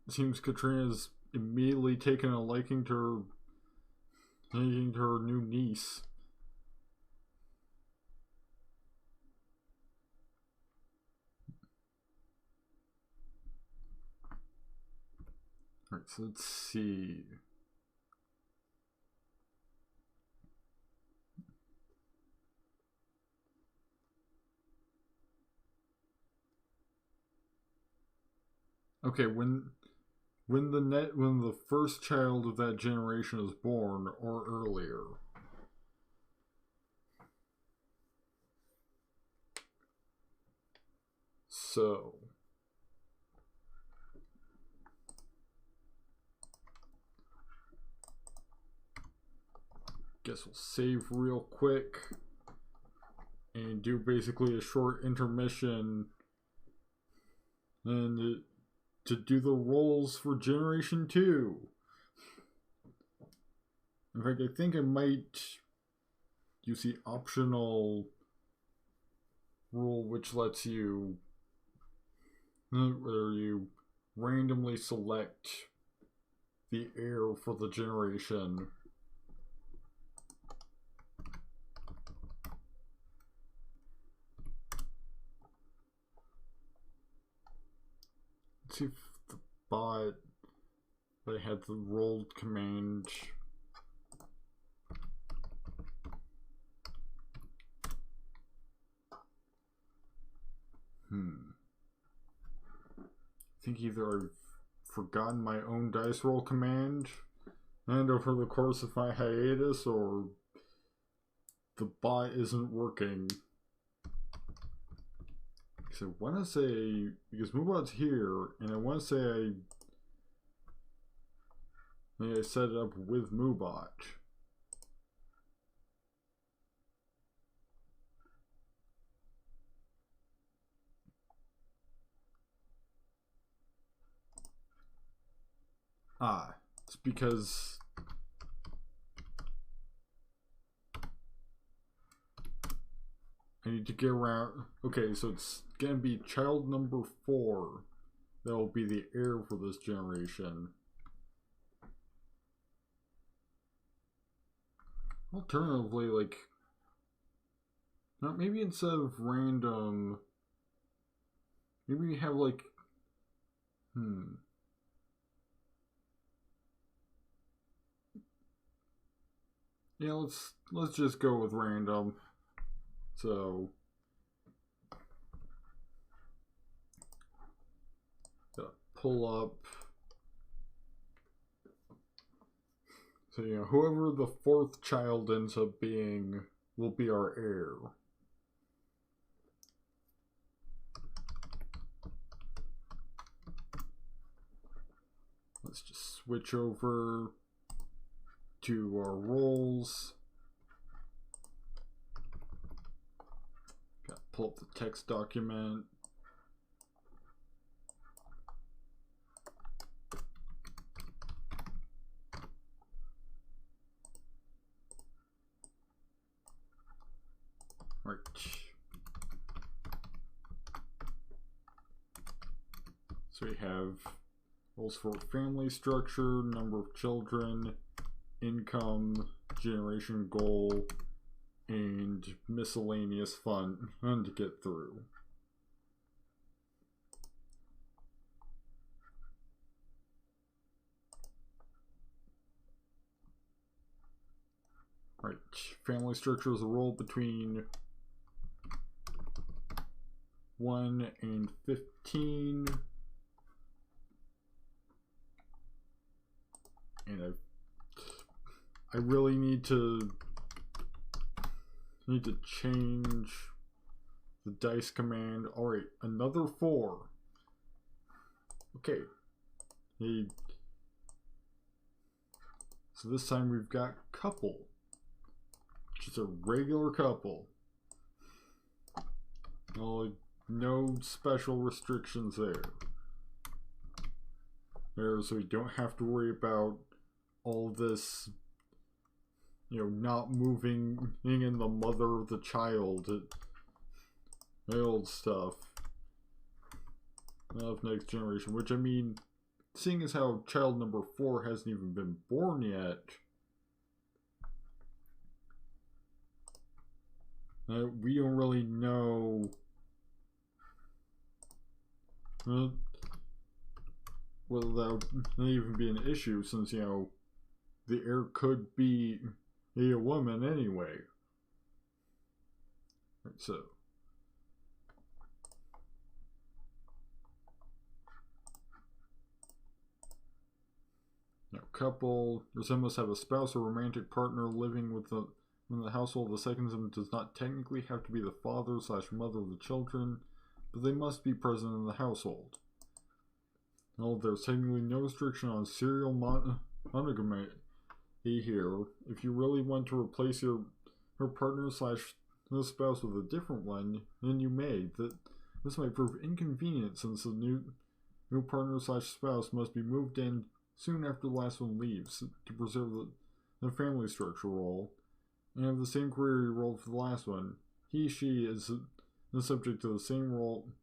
Seems Katrina's immediately taken a liking to her new niece. Alright, so let's see. Okay, when the first child of that generation is born or earlier. So guess we'll save real quick and do basically a short intermission and to do the rolls for Generation 2. In fact, I think I might use the optional rule which lets you, where you randomly select the heir for the generation. Let's see if the bot that had the rolled command I think either I've forgotten my own dice roll command and over the course of my hiatus, or the bot isn't working. So I want to say, because Moobot's here, and I want to say I set it up with Moobot. Ah, it's because I need to get around. Okay, so it's gonna be child number 4 that will be the heir for this generation. Alternatively, like, maybe instead of random, maybe we have like, yeah, let's just go with random. So pull up. So whoever the 4th child ends up being will be our heir. Let's just switch over to our rolls. Got to pull up the text document. Right. So we have rolls for family structure, number of children, income, generation goal, and miscellaneous fun to get through. Right, family structure is a roll between 1 and 15. And I really need to change the dice command. Alright, another 4. Okay. Hey. So this time we've got couple. Just a regular couple. Well, no special restrictions there. So we don't have to worry about all this, not moving in the mother of the child, old stuff of next generation. Which, I mean, seeing as how child number 4 hasn't even been born yet, we don't really know whether that would even be an issue, since, the heir could be a woman anyway. Right, so. Now, couple. Your son must have a spouse or romantic partner living in the household. The second son does not technically have to be the father/mother of the children, but they must be present in the household. Well, there's technically no restriction on serial monogamy here. If you really want to replace your partner/spouse with a different one, then you may. This might prove inconvenient, since the new partner/spouse must be moved in soon after the last one leaves to preserve the family structure role, and have the same career you rolled for the last one. She is subject to the same role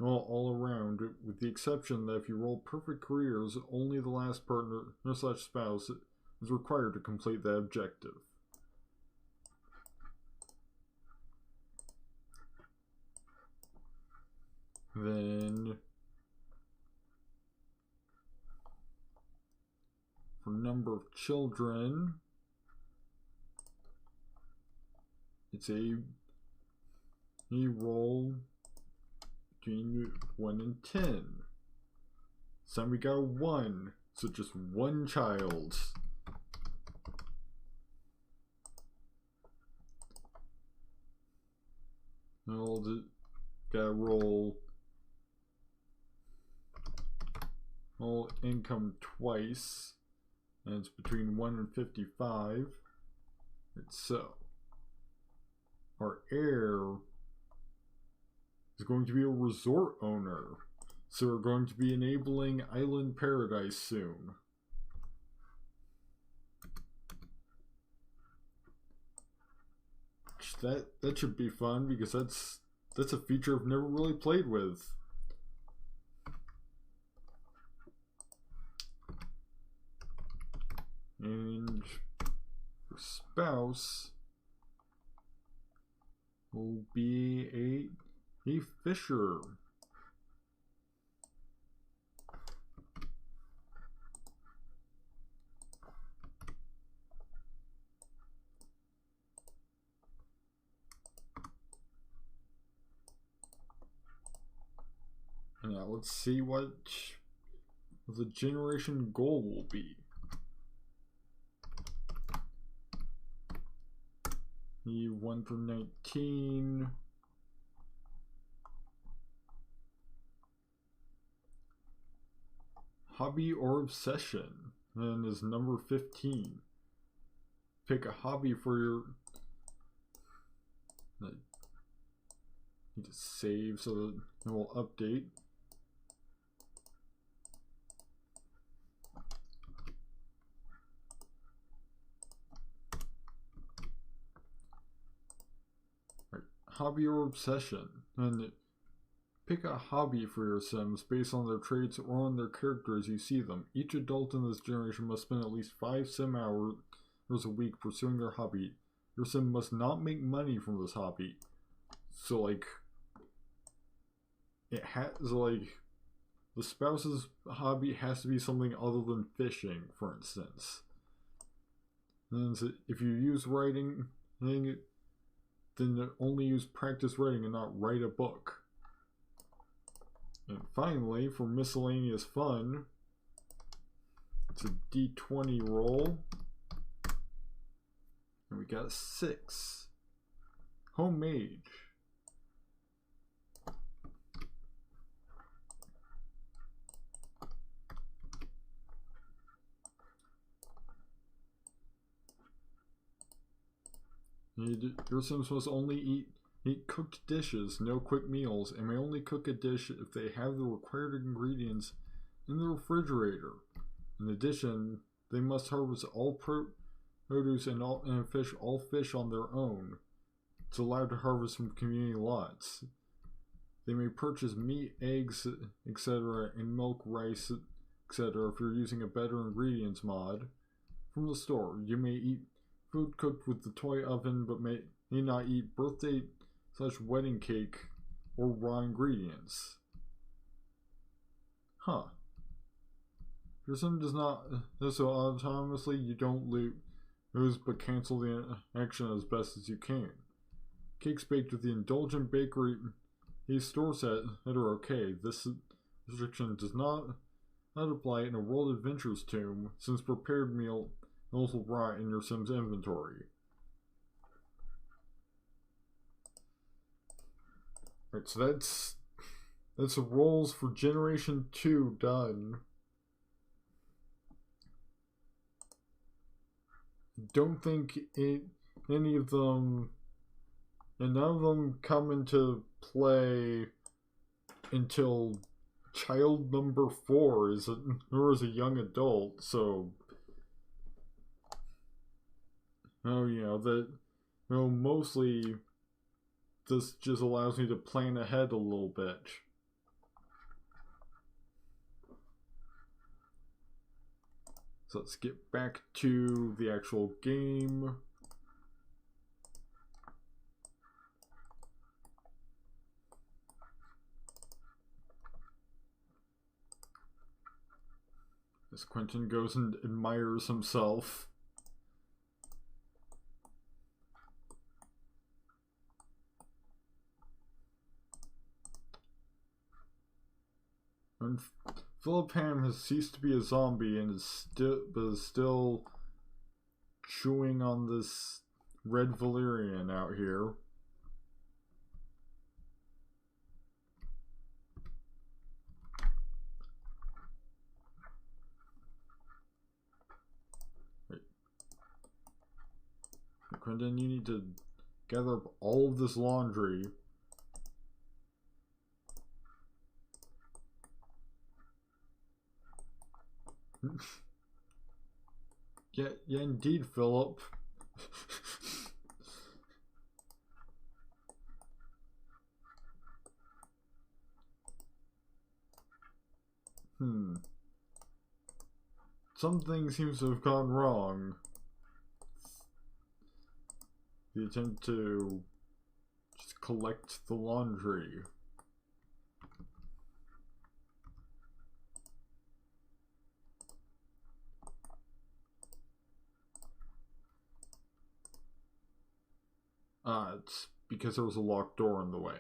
all around, with the exception that if you roll perfect careers, only the last partner/spouse is required to complete that objective. Then, for number of children, it's a roll between 1 and 10. This time we got a 1, so just 1 child. I'll gotta roll income twice, and it's between 1 and 55. So, our heir is going to be a resort owner, so we're going to be enabling Island Paradise soon. That should be fun, because that's a feature I've never really played with. And for spouse will be a fisher. Now let's see what the generation goal will be. The 1 through 19. Hobby or obsession, and is number 15. Pick a hobby for your. I need to save so that it will update. Hobby or obsession, and pick a hobby for your Sims based on their traits or on their character as you see them. Each adult in this generation must spend at least 5 Sim hours a week pursuing their hobby. Your Sim must not make money from this hobby. So, like, it has, like, the spouse's hobby has to be something other than fishing, for instance. And if you use writing, then only use practice writing and not write a book. And finally, for miscellaneous fun, it's a D20 roll. And we got a 6. Homemade. Your Sims must only eat cooked dishes, no quick meals, and may only cook a dish if they have the required ingredients in the refrigerator. In addition, they must harvest all produce and fish all fish on their own. It's allowed to harvest from community lots. They may purchase meat, eggs, etc., and milk, rice, etc. if you're using a better ingredients mod from the store. You may eat food cooked with the toy oven, but may not eat birthday/wedding cake or raw ingredients. Huh. If your sim does not so autonomously, you don't lose, but cancel the action as best as you can. Cakes baked with the indulgent bakery store set that are okay. This restriction does not apply in a World Adventures tomb, since prepared meals will rot in your Sim's inventory. Alright, so that's the rolls for Generation 2 done. Don't think any of them, and none of them come into play until child number 4 or as a young adult, so mostly this just allows me to plan ahead a little bit. So let's get back to the actual game. As Quintin goes and admires himself. And Philip Ham has ceased to be a zombie and is still chewing on this red valerian out here. Wait. Quintin, you need to gather up all of this laundry. Yeah, indeed, Philip. Something seems to have gone wrong. The attempt to just collect the laundry. It's because there was a locked door in the way.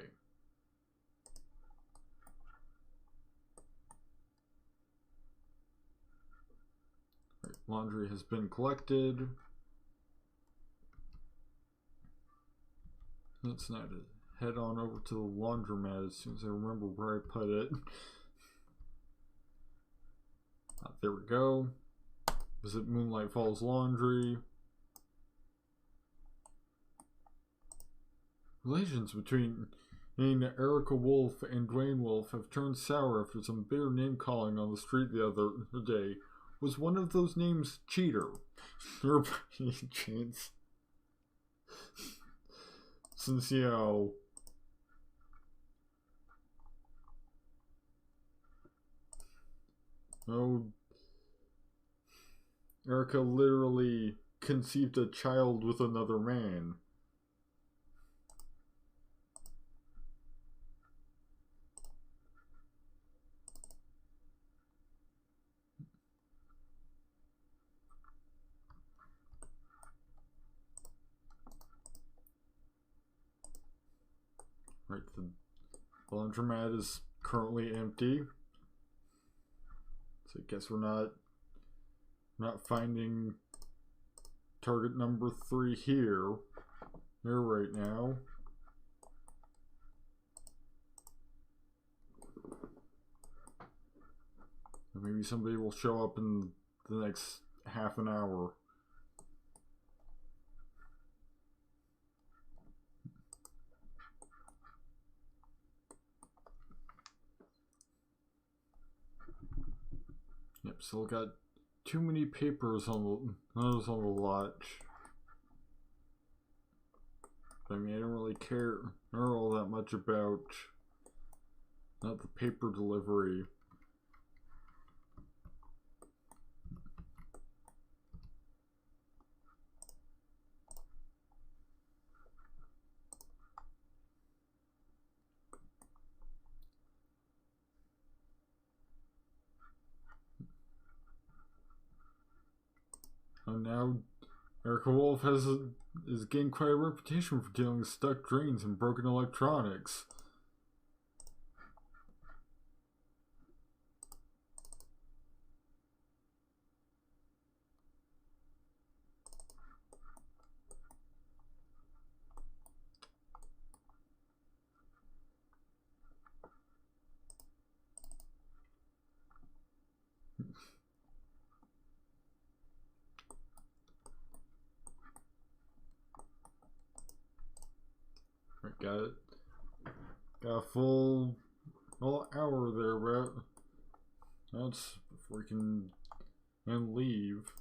Right, laundry has been collected. Let's now head on over to the laundromat as soon as I remember where I put it. There we go. Visit Moonlight Falls Laundry. Relations between Erica Wolf and Dwayne Wolf have turned sour after some bitter name calling on the street the other day. Was one of those names Cheater? Or by any chance? Since, Erica literally conceived a child with another man. the laundromat is currently empty. So I guess we're not finding target number 3 here right now. Maybe somebody will show up in the next half an hour. Yep, still got too many papers on the lot. I mean, I don't really care all that much about not the paper delivery. And now Erica Wolf has gained quite a reputation for dealing with stuck drains and broken electronics. Got a full hour there, but that's before we can leave.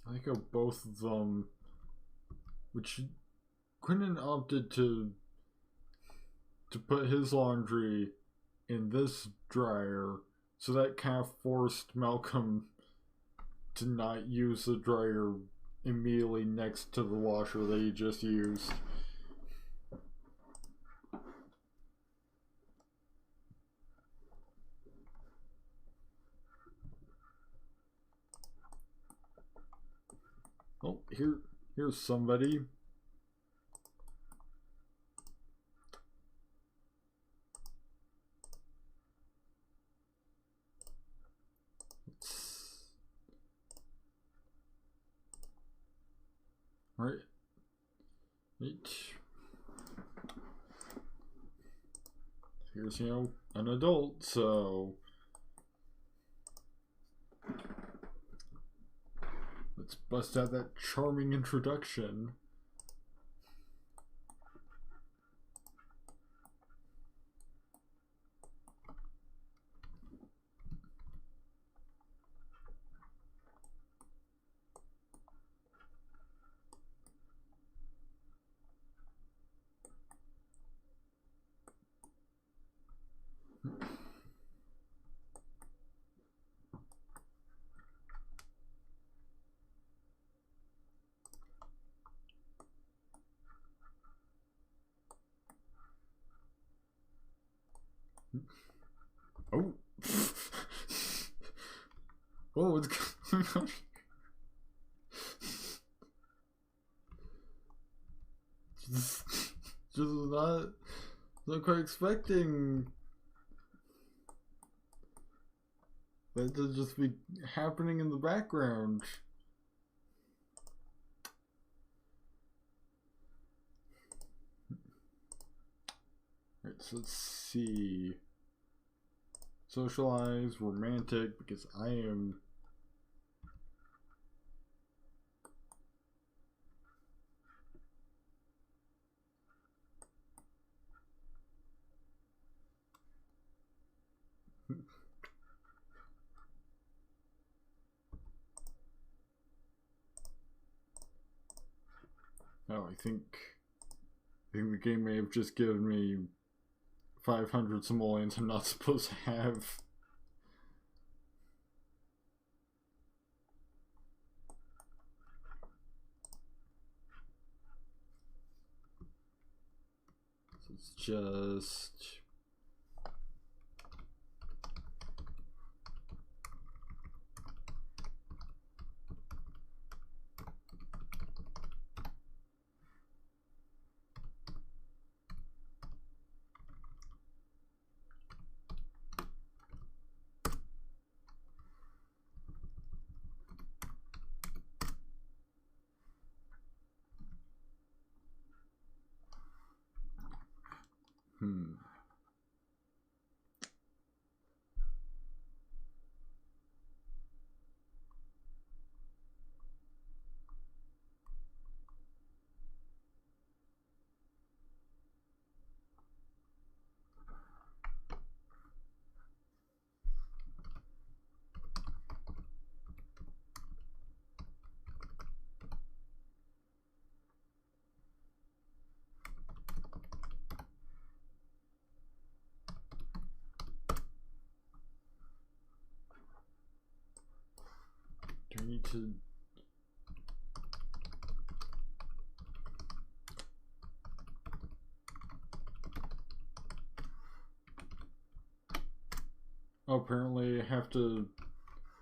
I like how both of them, which Quintin opted to put his laundry in this dryer, so that kind of forced Malcolm to not use the dryer immediately next to the washer that he just used. Oh, here's somebody. Right. Here's, an adult, so let's bust out that charming introduction. Oh. Whoa, what's going on? Just not quite expecting that to just be happening in the background. Alright, so let's see. Socialize, romantic, because I am... Oh, I think the game may have just given me 500 simoleons I'm not supposed to have. Let's just... Do I need to... Oh, apparently I have to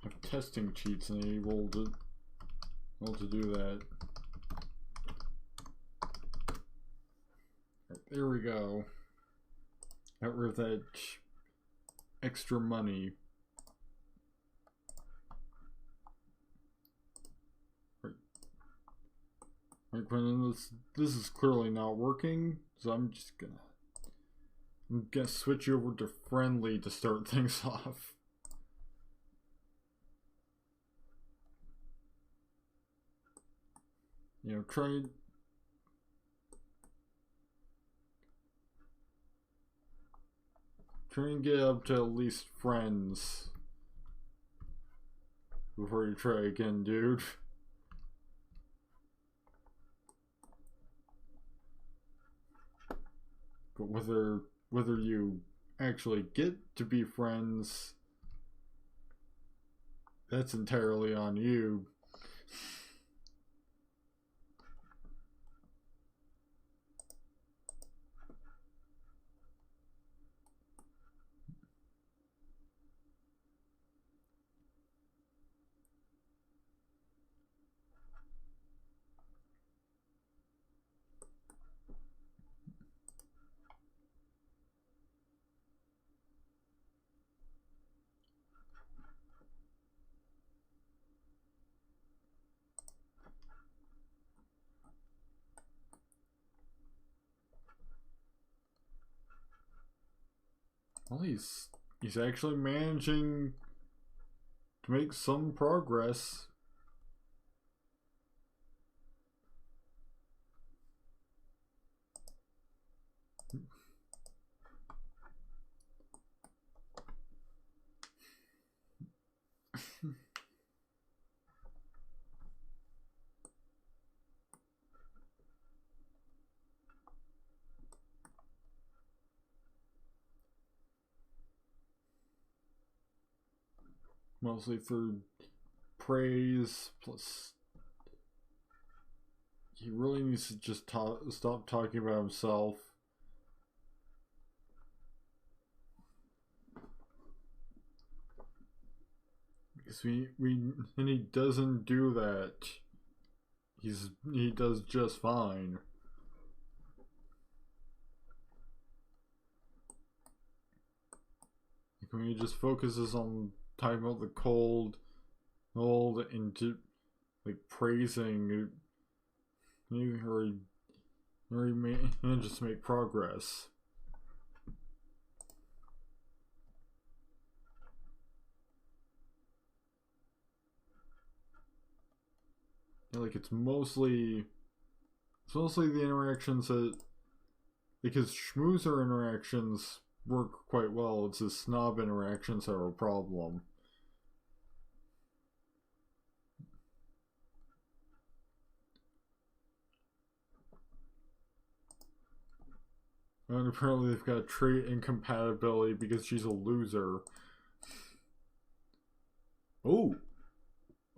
have testing cheats enabled to do that. Right, there we go. Got rid of that extra money. Right, Quintin, this is clearly not working, so I'm gonna switch you over to friendly to start things off. You know, try and get up to at least friends before you try again, dude. But whether you actually get to be friends, that's entirely on you. Well, he's actually managing to make some progress. Mostly for praise, plus he really needs to just stop talking about himself. Because and he doesn't do that. He does just fine. Like when he just focuses on talking about the cold and like praising or he manages to make progress. Yeah, like it's mostly the interactions that, because schmoozer interactions work quite well. It's the snob interactions that are a problem. And apparently they've got trait incompatibility because she's a loser. Oh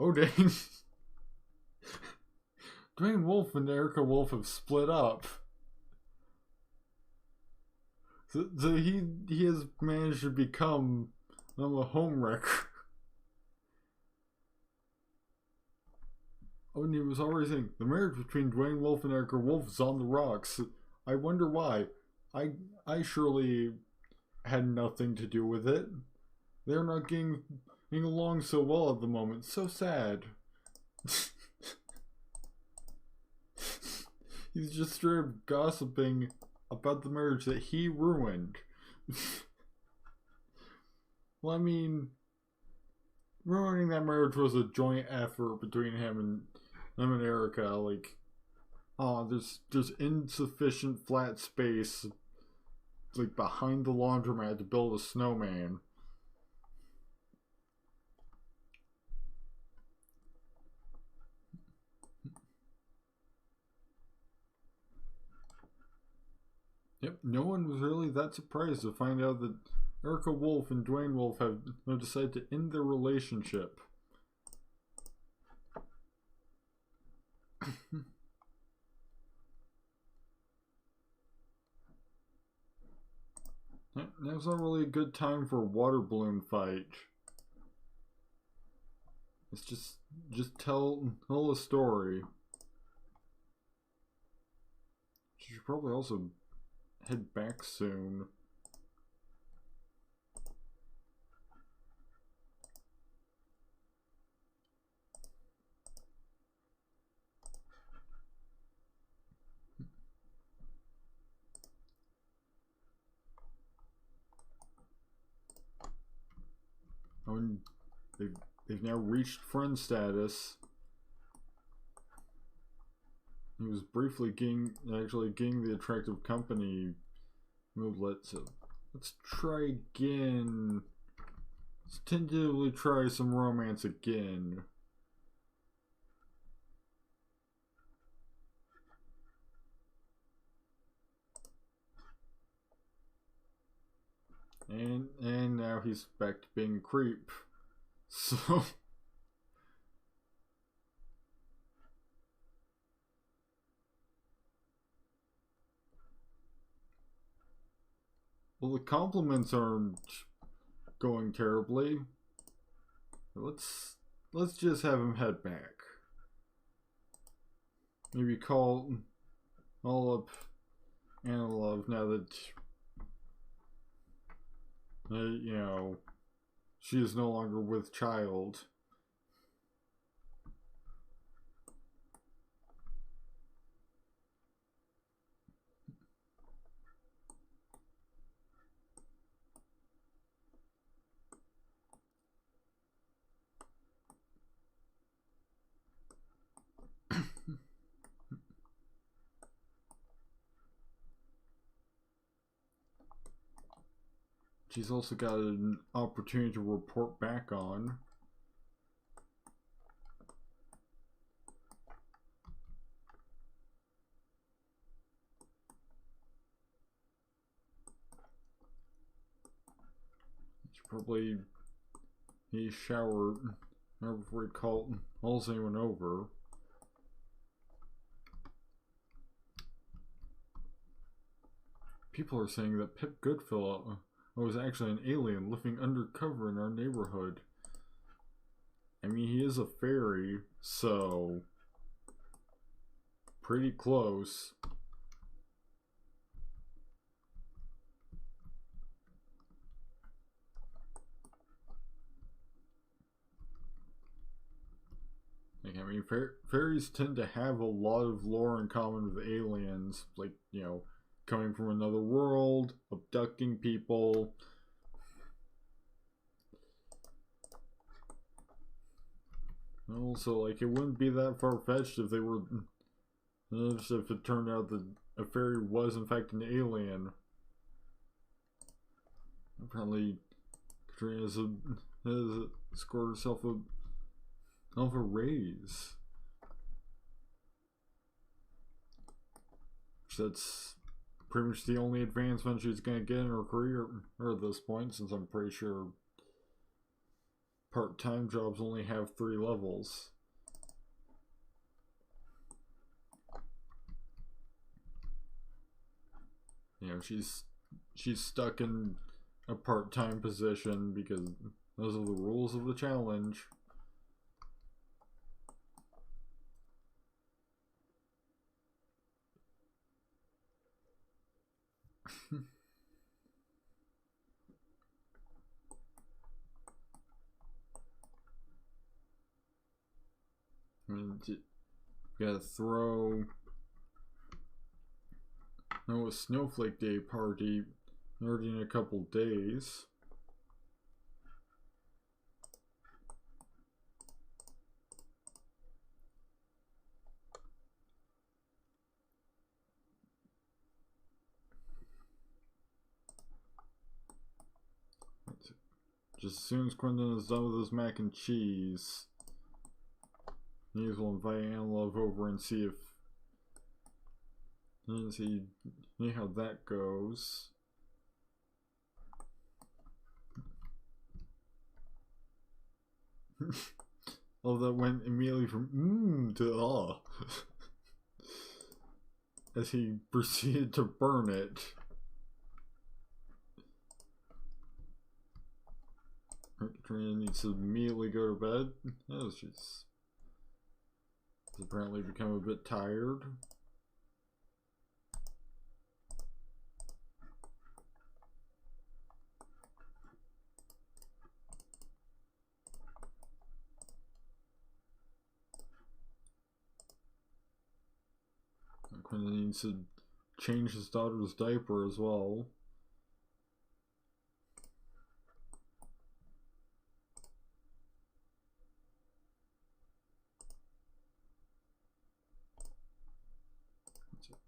dang. Dwayne Wolf and Erica Wolf have split up. So he has managed to become a homewrecker. Oh, and he was already saying the marriage between Dwayne Wolf and Erica Wolf is on the rocks. I wonder why. I surely had nothing to do with it. They're not getting along so well at the moment. So sad. He's just straight up gossiping about the marriage that he ruined. Well, I mean, ruining that marriage was a joint effort between him and Erica. Like, oh, there's insufficient flat space, like behind the laundromat to build a snowman. Yep, no one was really that surprised to find out that Erica Wolf and Dwayne Wolf have decided to end their relationship. Now's not really a good time for a water balloon fight. It's just tell a story. She should probably also head back soon. I mean, they've now reached friend status. He was briefly actually getting the attractive company movelet, so let's try again. Let's tentatively try some romance again. And now he's back to being a creep. So well, the compliments aren't going terribly. Let's just have him head back. Maybe call all up Anna Love now that you know, she is no longer with child. She's also got an opportunity to report back on. She probably need a shower before he calls anyone over. People are saying that Pip Goodfellow was actually an alien living undercover in our neighborhood. I mean, he is a fairy, so pretty close. Like, I mean, fairies tend to have a lot of lore in common with aliens, like, you know, coming from another world, abducting people. Also, like, it wouldn't be that far-fetched if if it turned out that a fairy was in fact an alien. Apparently, Katrina has scored herself a raise. That's pretty much the only advancement she's going to get in her career at this point, since I'm pretty sure part-time jobs only have 3 levels. You know, she's she's stuck in a part-time position because those are the rules of the challenge. I mean, you gotta throw a Snowflake Day party already in a couple days. Just as soon as Quintin is done with his mac and cheese, he will invite Anlove over and see how that goes. Oh, that went immediately from to as he proceeded to burn it. Katrina needs to immediately go to bed. Oh, she's apparently become a bit tired. Quintin needs to change his daughter's diaper as well.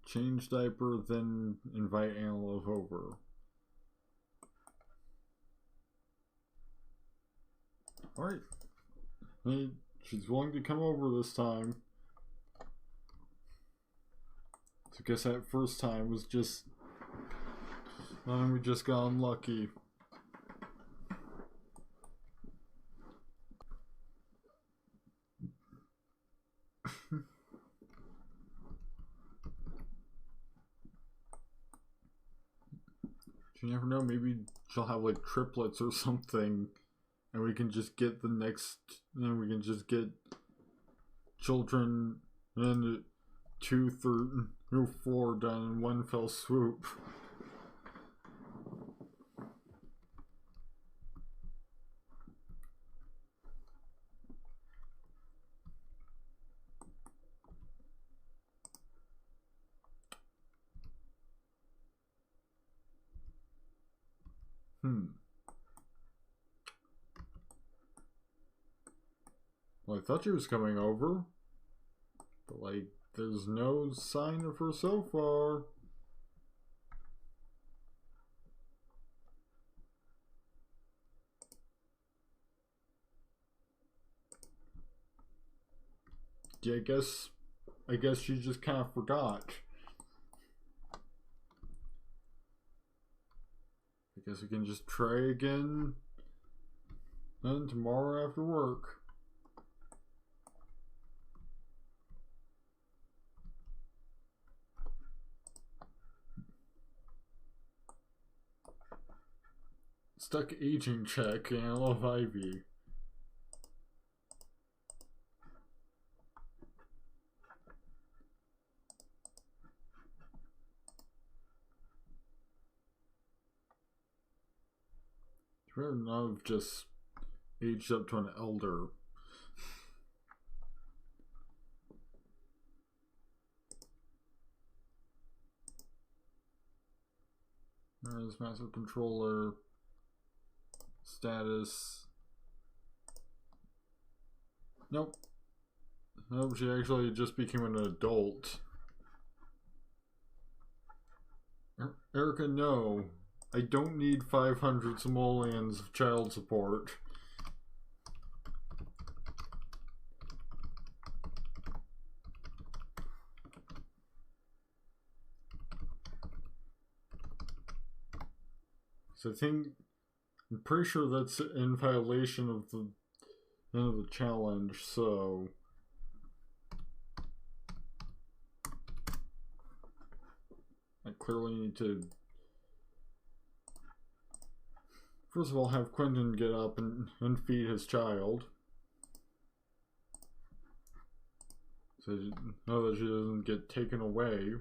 Change diaper, then invite Anlove over. Alright. Hey, she's willing to come over this time. So I guess that first time was just... we just got unlucky. You never know, maybe she'll have like triplets or something, and we can just get the next, and we can just get children and 2 through 4 done in one fell swoop. Well, I thought she was coming over, but like, there's no sign of her so far. Yeah, I guess she just kind of forgot. I guess we can just try again then tomorrow after work. Stuck aging check, and I love Ivy. She better not have just aged up to an elder. There's master controller. Status. Nope. Nope, she actually just became an adult. Erica, no. I don't need 500 simoleons of child support. So I'm pretty sure that's in violation of the end of the challenge, so I clearly need to First of all, have Quintin get up and feed his child. So know that she doesn't get taken away.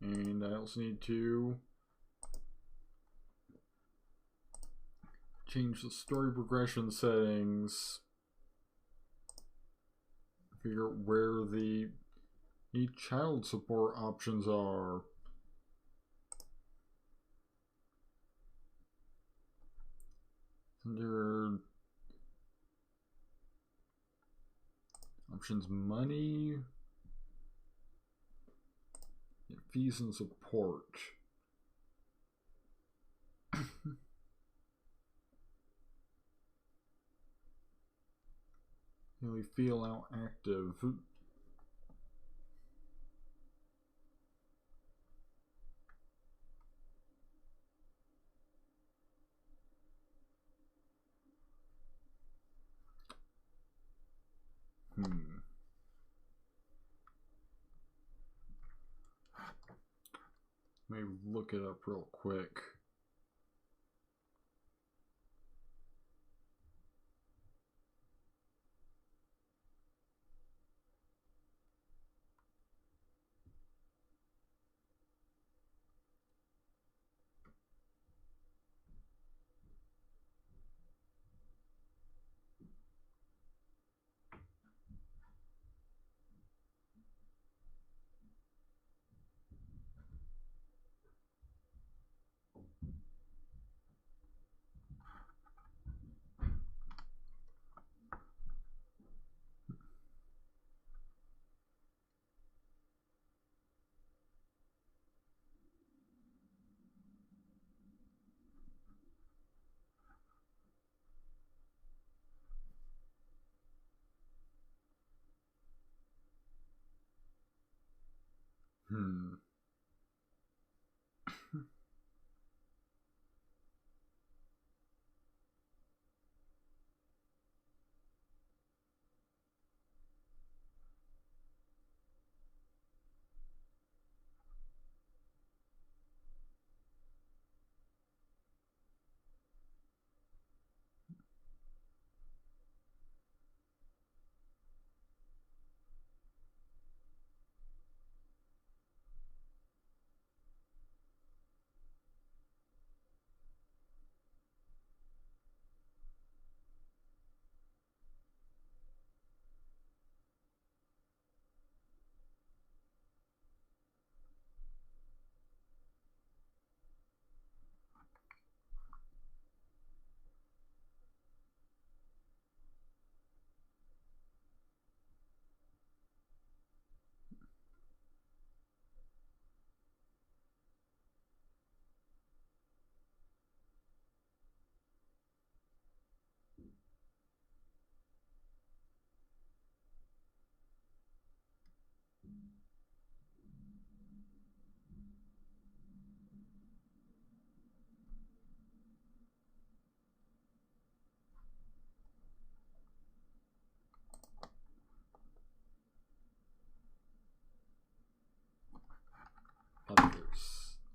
And I also need to change the story progression settings. Figure out where the child support options are. Under options, money, fees and support. Really feel out active. Let me look it up real quick.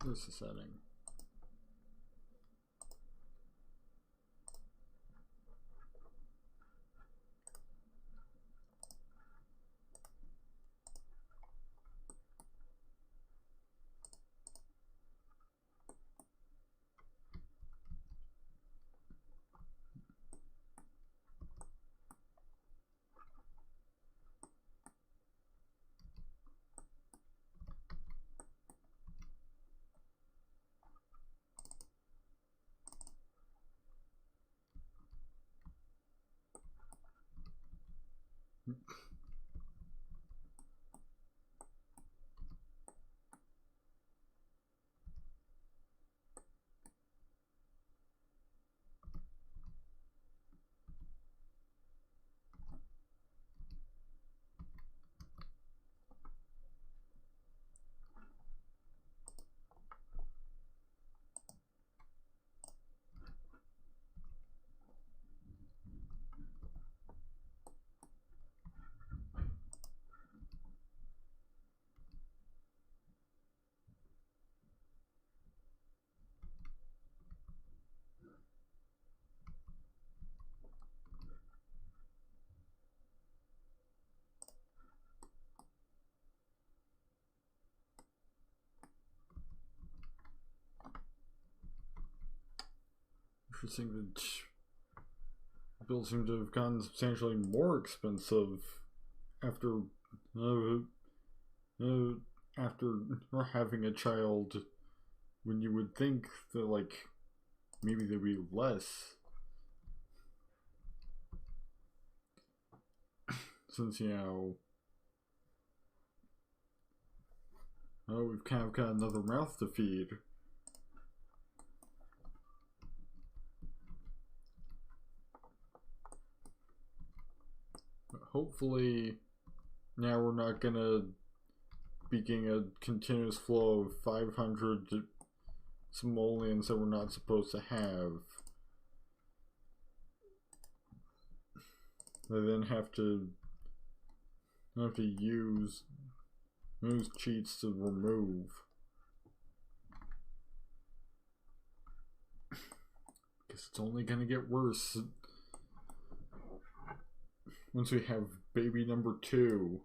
There's the setting. Interesting that bills seem to have gotten substantially more expensive after uh, after having a child, when you would think that like maybe they'd be less, since we've kind of got another mouth to feed. But hopefully now we're not gonna be getting a continuous flow of 500 simoleons that we're not supposed to have. I then have to use cheats to remove. Because it's only gonna get worse once we have baby number 2.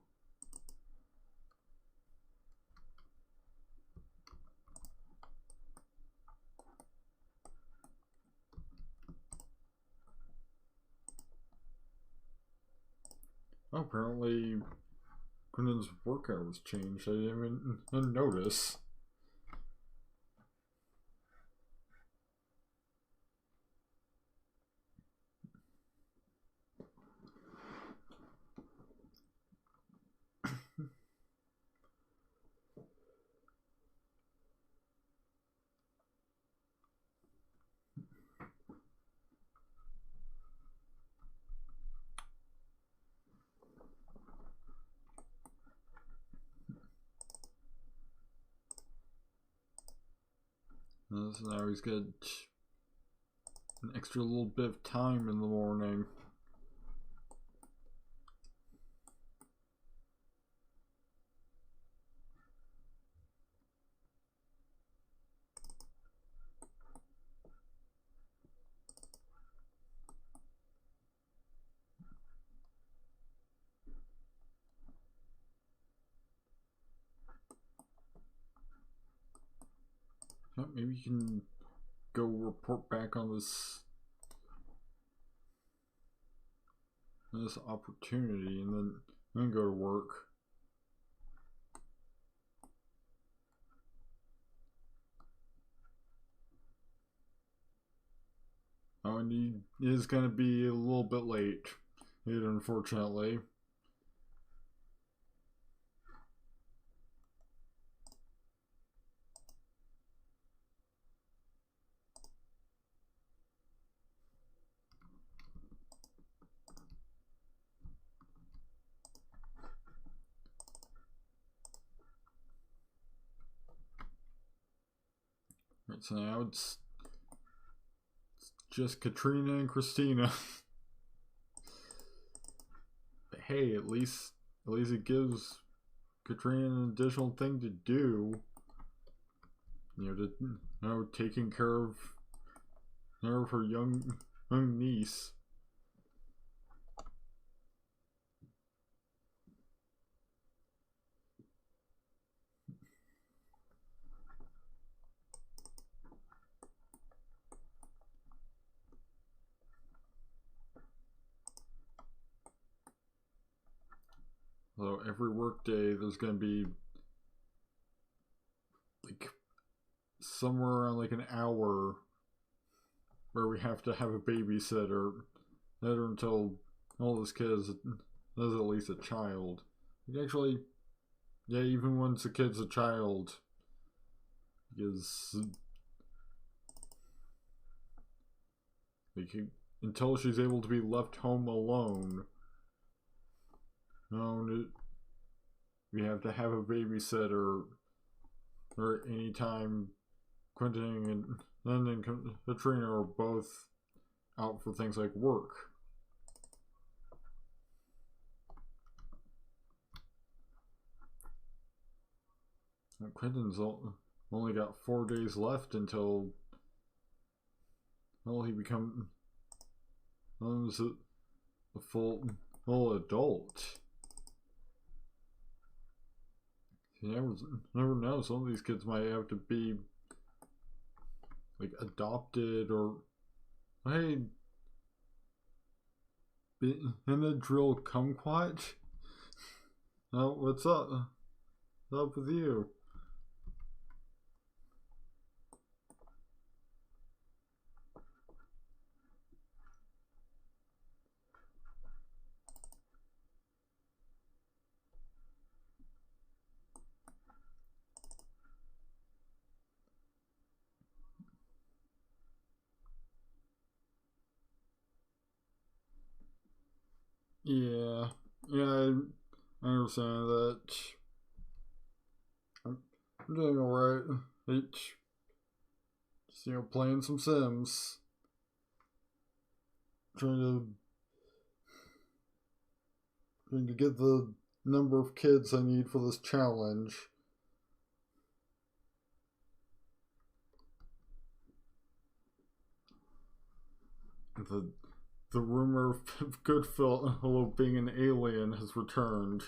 Oh, apparently Quintin's work hours changed. I didn't even notice. So now he's got an extra little bit of time in the morning. Maybe you can go report back on this opportunity, and then go to work. Oh, and he is going to be a little bit late, unfortunately. Right, so now it's just Katrina and Christina. But hey, at least it gives Katrina an additional thing to do. Taking care of her young niece. So every work day there's gonna be like somewhere around like an hour where we have to have a babysitter until all this kid is at least a child. Actually, yeah, even once the kid's a child, because like until she's able to be left home alone, we have to have a babysitter, or anytime Quintin and Katrina are both out for things like work. And Quintin's only got 4 days left until, he becomes a full adult. You never know. Some of these kids might have to be like adopted or Hey, Benadryl kumquat? Oh, what's up? What's up with you? Yeah, yeah, I understand that. I'm doing alright. Just, playing some Sims. Trying to, trying to get the number of kids I need for this challenge. The the rumor of Goodfellow being an alien has returned.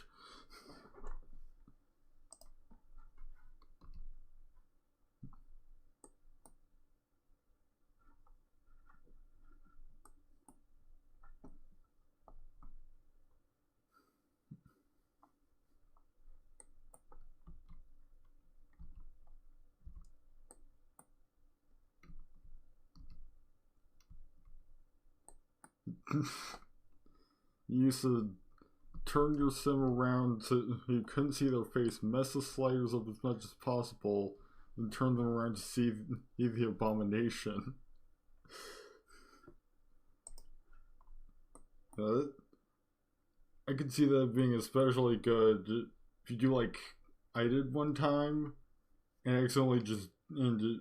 You used to turn your sim around so you couldn't see their face, mess the sliders up as much as possible, and turn them around to see the abomination. Uh, I could see that being especially good if you do like I did one time and accidentally just and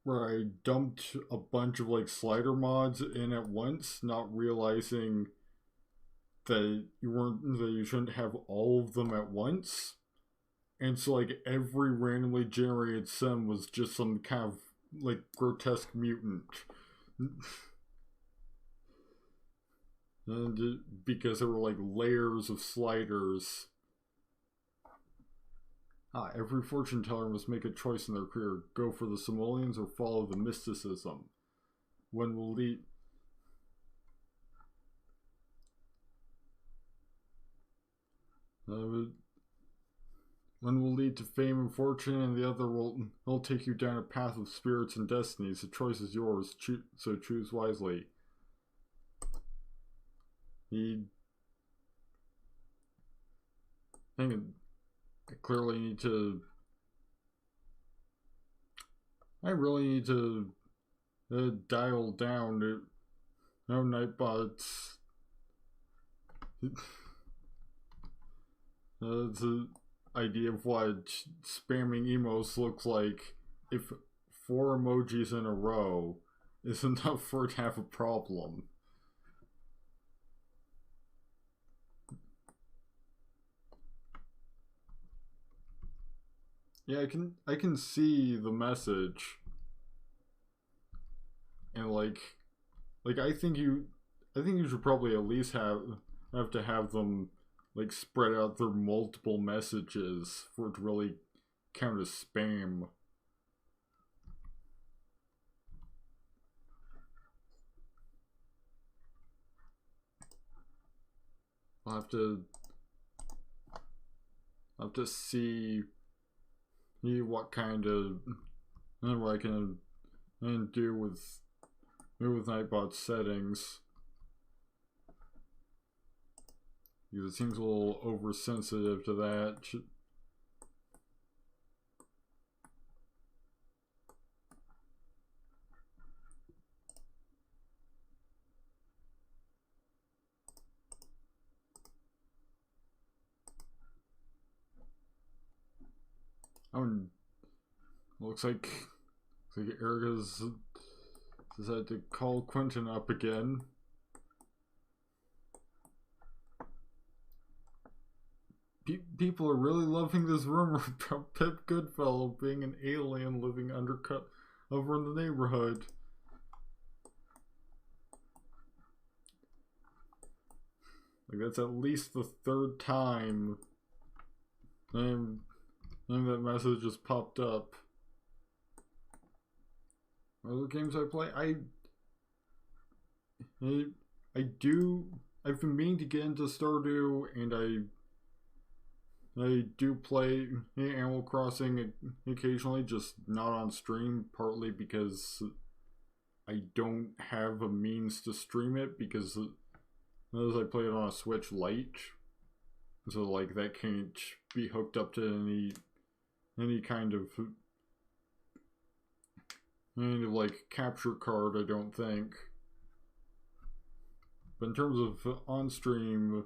where I dumped a bunch of like slider mods in at once, not realizing that you shouldn't have all of them at once. And so like every randomly generated sim was just some kind of like grotesque mutant. And because there were like layers of sliders. Every fortune teller must make a choice in their career. Go for the simoleons or follow the mysticism. One will lead. One will lead to fame and fortune, and the other will take you down a path of spirits and destinies. The choice is yours, so choose wisely. I think I clearly need to. I really need to dial down. No Nightbots. The idea of what spamming emos looks like if 4 emojis in a row is enough for it to have a problem. Yeah, I can see the message, and I think you should probably at least have to have them like spread out their multiple messages for it to really count as spam. I'll have to see what kind of what I can do with Nightbot settings. Because it seems a little oversensitive to that. Oh, looks like Erica's decided to call Quintin up again. People are really loving this rumor about Pip Goodfellow being an alien living undercut over in the neighborhood. Like that's at least the third time and that message just popped up. Other games I play, I, I do. I've been meaning to get into Stardew, and I do play Animal Crossing occasionally, just not on stream. Partly because I don't have a means to stream it because as I play it on a Switch Lite, so like that can't be hooked up to any kind of like capture card. I don't think. But in terms of on stream,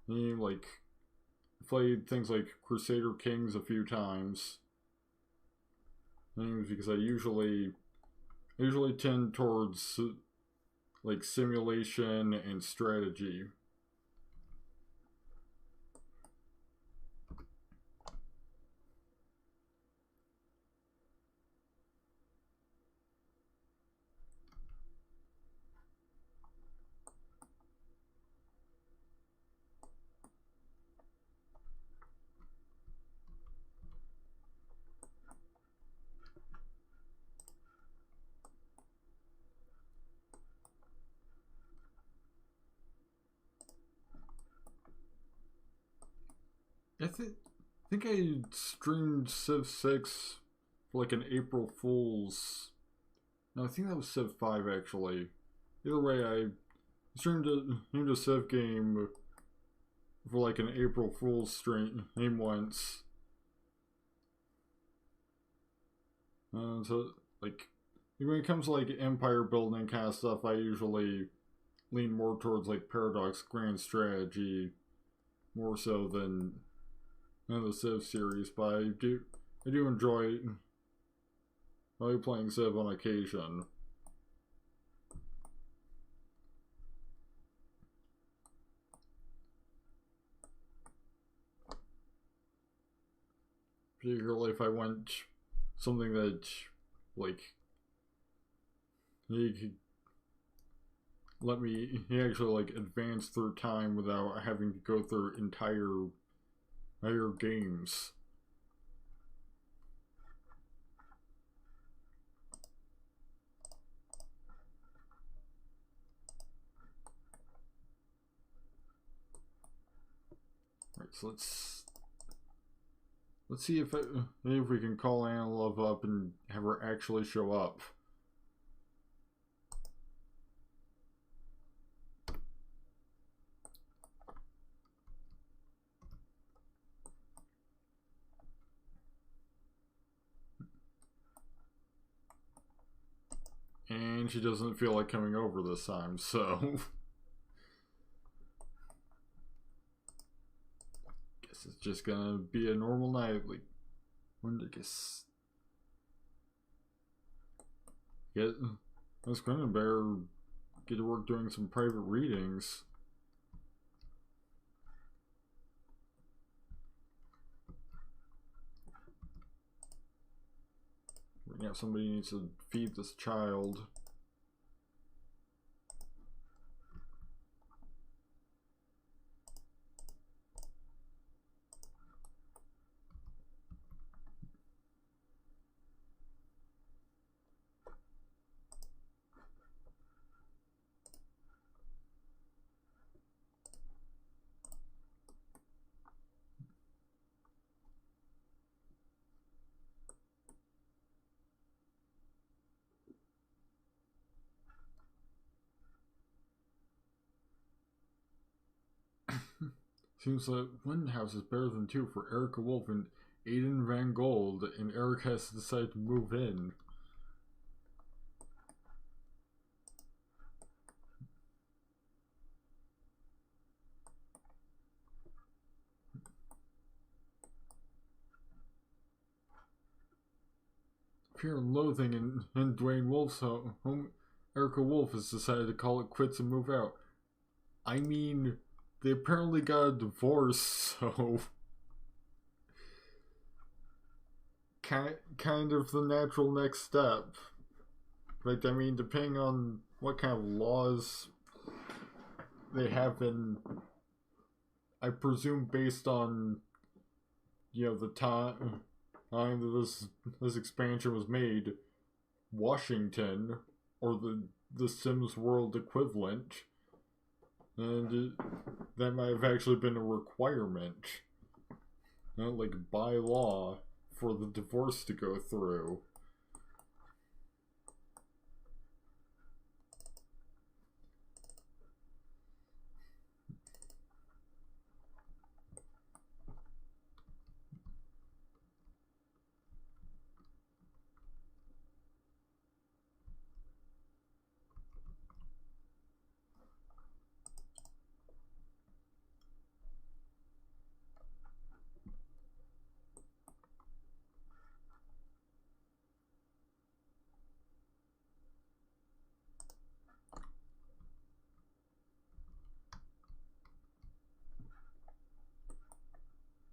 like played things like Crusader Kings a few times. Because I usually tend towards like simulation and strategy. I think I streamed Civ 6 for like an April Fool's. No, I think that was Civ 5 actually. Either way, I streamed a Civ game for like an April Fool's stream once. So like when it comes to like empire building kind of stuff, I usually lean more towards like Paradox Grand Strategy more so than the Civ series, but I do enjoy playing Civ on occasion. Particularly if I want something that like he could let me actually like advance through time without having to go through entire games. Right, so let's see if we can call Anna up and have her actually show up. And she doesn't feel like coming over this time, so guess it's just gonna be a normal night. Like, when did I guess? Let's Quintin better get to work doing some private readings. Right now, somebody needs to feed this child. Seems like one house is better than two for Erica Wolf and Aiden Van Gold, and Eric has decided to move in. Fear and loathing in Dwayne Wolf's home. Erica Wolf has decided to call it quits and move out. I mean, they apparently got a divorce, so kind of the natural next step. Like, I mean, depending on what kind of laws they have in, I presume based on, the time that this expansion was made, Washington, or the Sims world equivalent, and that might have actually been a requirement, not like by law, for the divorce to go through.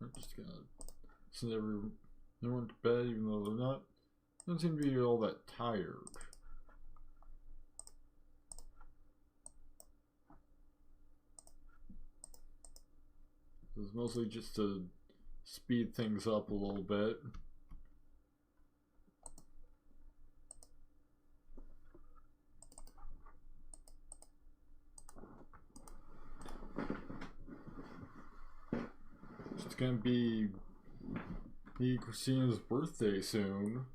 I'm just gonna send everyone to bed, even though they're not. Don't seem to be all that tired. It's mostly just to speed things up a little bit. It's gonna be Christina's birthday soon.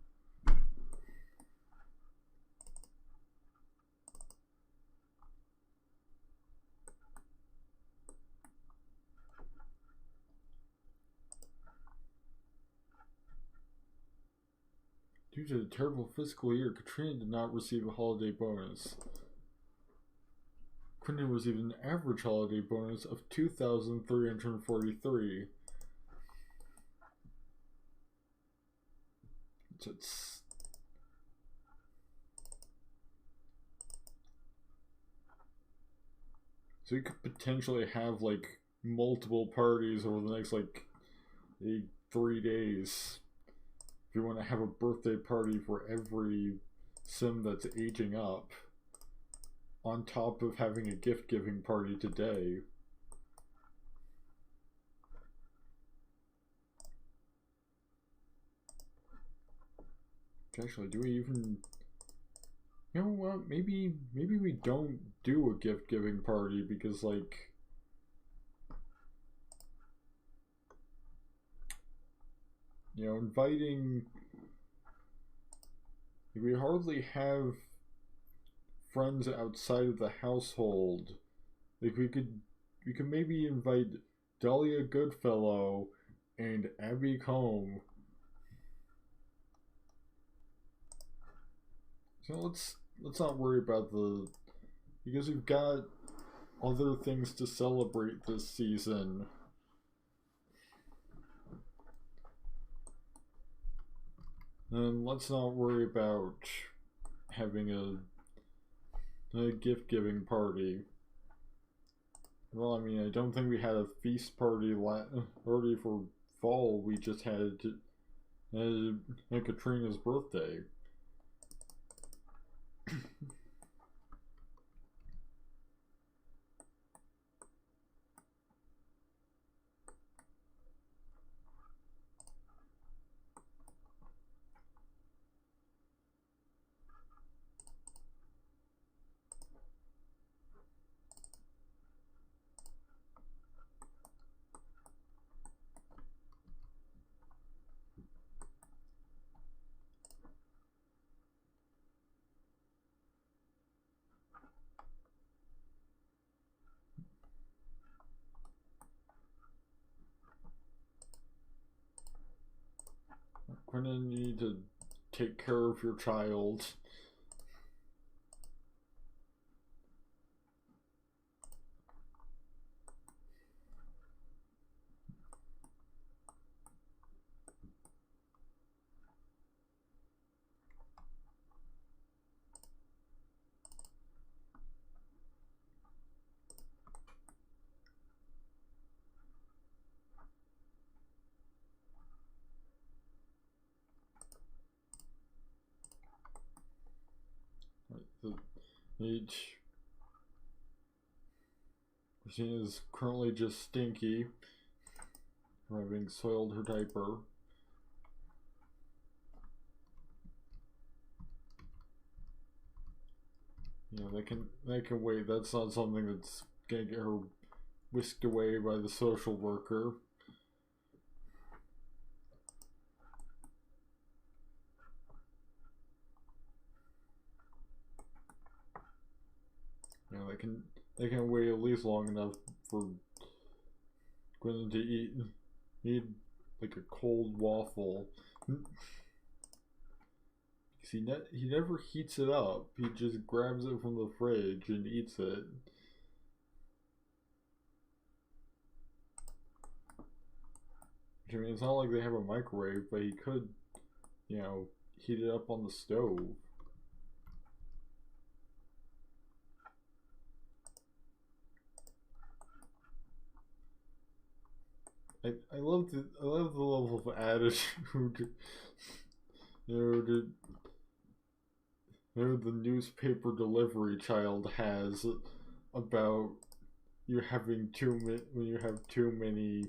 Due to the terrible fiscal year, Katrina did not receive a holiday bonus. Quintin received an average holiday bonus of 2,343. It's so you could potentially have like multiple parties over the next like 3 days. If you want to have a birthday party for every sim that's aging up, on top of having a gift giving party today. Actually, do we even... You know what? Maybe we don't do a gift giving party because, like, you know, inviting... We hardly have friends outside of the household. Like, we could maybe invite Dahlia Goodfellow and Abby Combe. So let's not worry about because we've got other things to celebrate this season. And let's not worry about having a gift giving party. Well, I mean, I don't think we had a feast party for fall. We just had Katrina's birthday. Quintin, you need to take care of your child. Christina is currently just stinky from having soiled her diaper. You know, they can wait. That's not something that's gonna get her whisked away by the social worker. You know, they can wait at least long enough for Quintin to eat like a cold waffle. Because he never heats it up. He just grabs it from the fridge and eats it. I mean, it's not like they have a microwave, but he could, you know, heat it up on the stove. I love the level of attitude you know the newspaper delivery child has about you having when you have too many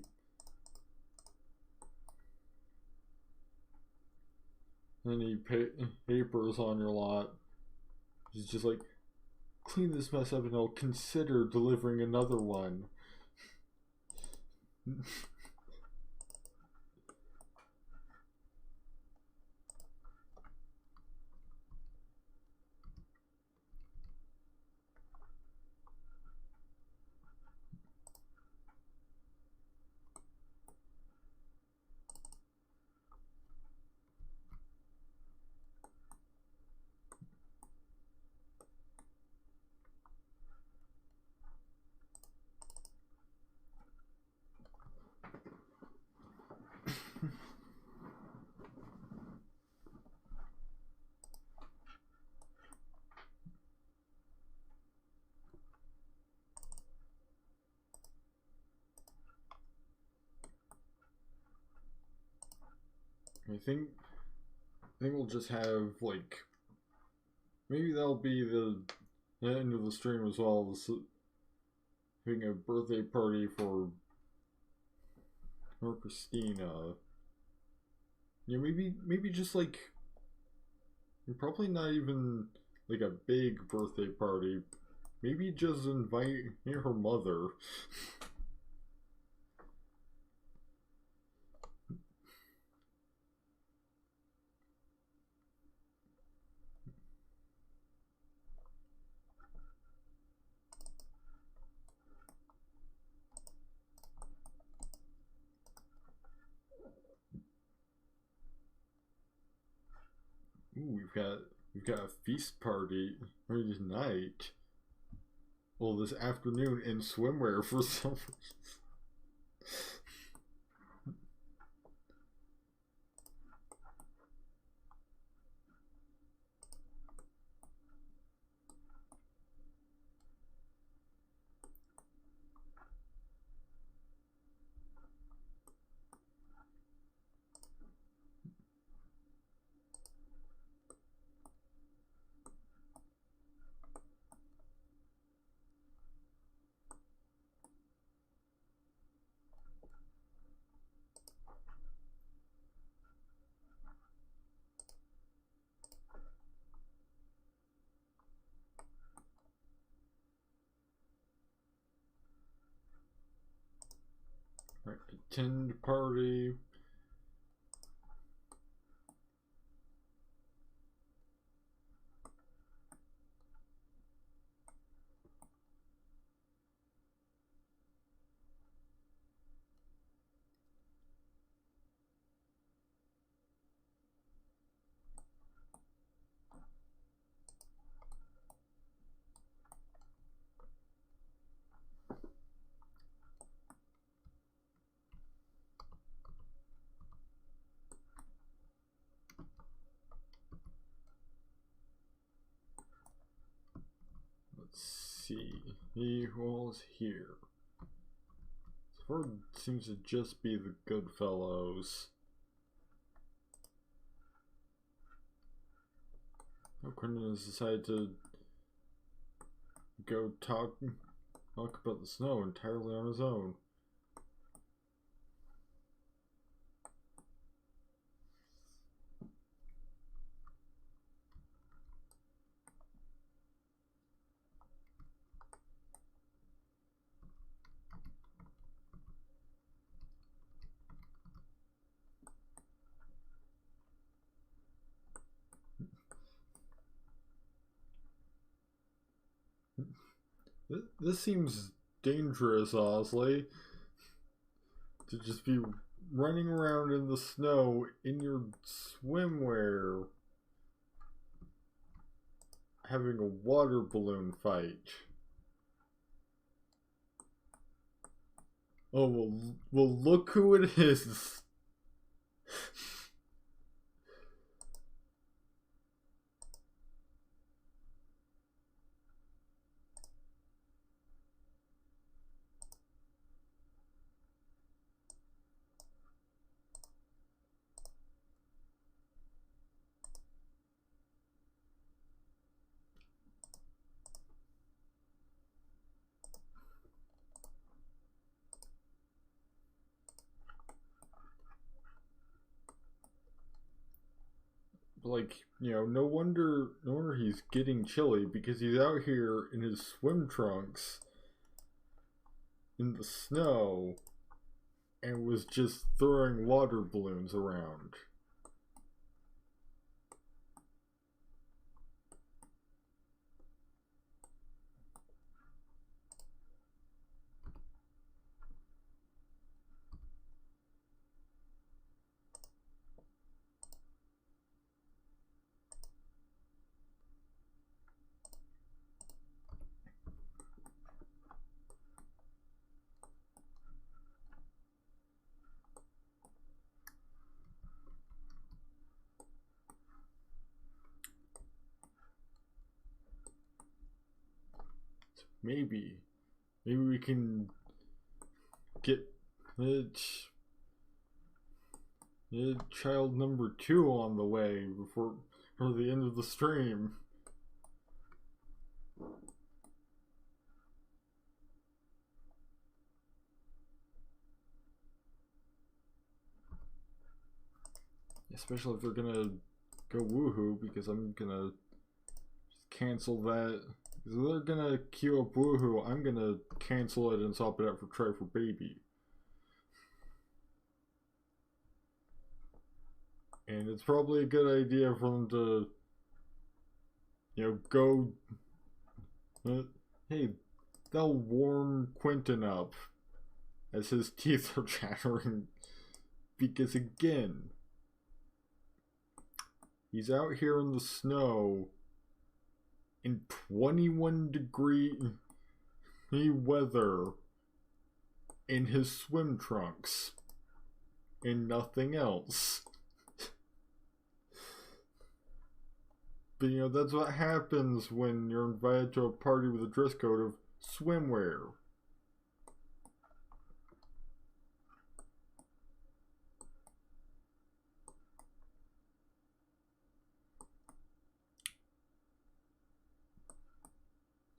papers on your lot. He's just like, clean this mess up and I'll consider delivering another one. I think we'll just have like maybe that'll be the end of the stream as well. Having a birthday party for Christina. Yeah, maybe just like probably not even like a big birthday party. Maybe just invite her mother. Ooh, we've got a feast party ready tonight. Well, this afternoon in swimwear for some reason. Right, attend party. Let's see. He was here. So far, it seems to just be the Goodfellows. Oh, Quintin has decided to go talk about the snow entirely on his own. This seems dangerous, honestly. To just be running around in the snow in your swimwear, having a water balloon fight. Oh, well look who it is. Like, no wonder he's getting chilly, because he's out here in his swim trunks in the snow and was just throwing water balloons around. Maybe we can get child number 2 on the way before the end of the stream. Especially if they're gonna go woohoo, because I'm gonna just cancel that. If they're gonna queue up woohoo, I'm gonna cancel it and swap it out for try for baby. And it's probably a good idea for them to, go. Hey, that'll warm Quintin up as his teeth are chattering. Because again, he's out here in the snow in 21-degree weather in his swim trunks and nothing else. But that's what happens when you're invited to a party with a dress code of swimwear.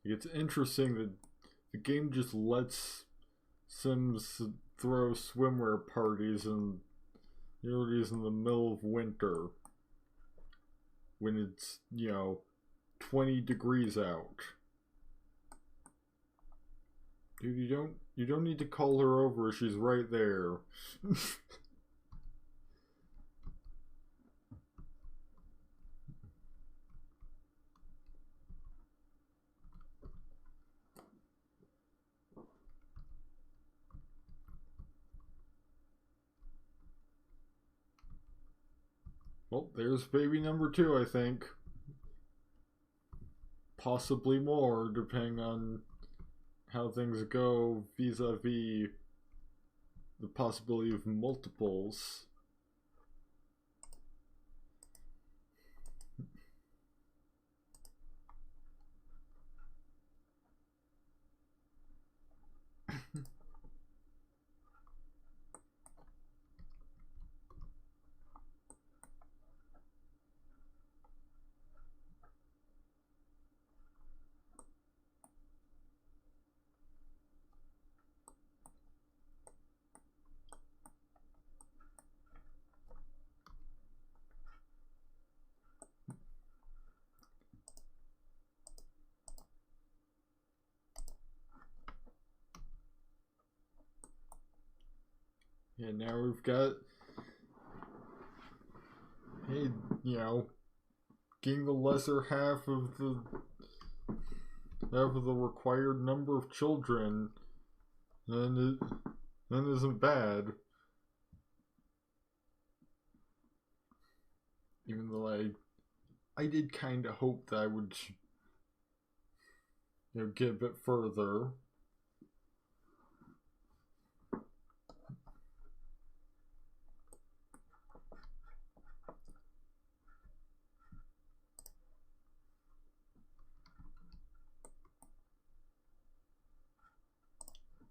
It's interesting that the game just lets Sims throw swimwear parties in areas in the middle of winter when it's 20 degrees out. Dude, you don't need to call her over, she's right there. Well, there's baby number 2, I think. Possibly more, depending on how things go vis-a-vis the possibility of multiples. Yeah, now we've got, hey, getting the lesser half of the have the required number of children, then isn't bad. Even though I did kind of hope that I would, get a bit further.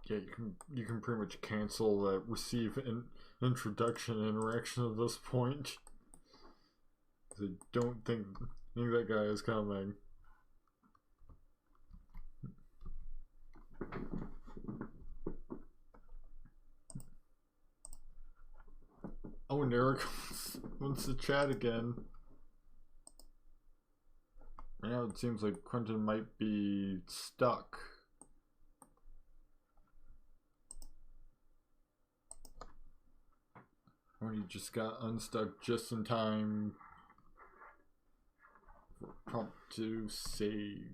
Yeah, you can pretty much cancel that receive an introduction interaction at this point. I don't think that guy is coming. Oh, and Eric wants to chat again. Right now it seems like Quintin might be stuck. Or he just got unstuck just in time for prompt to save.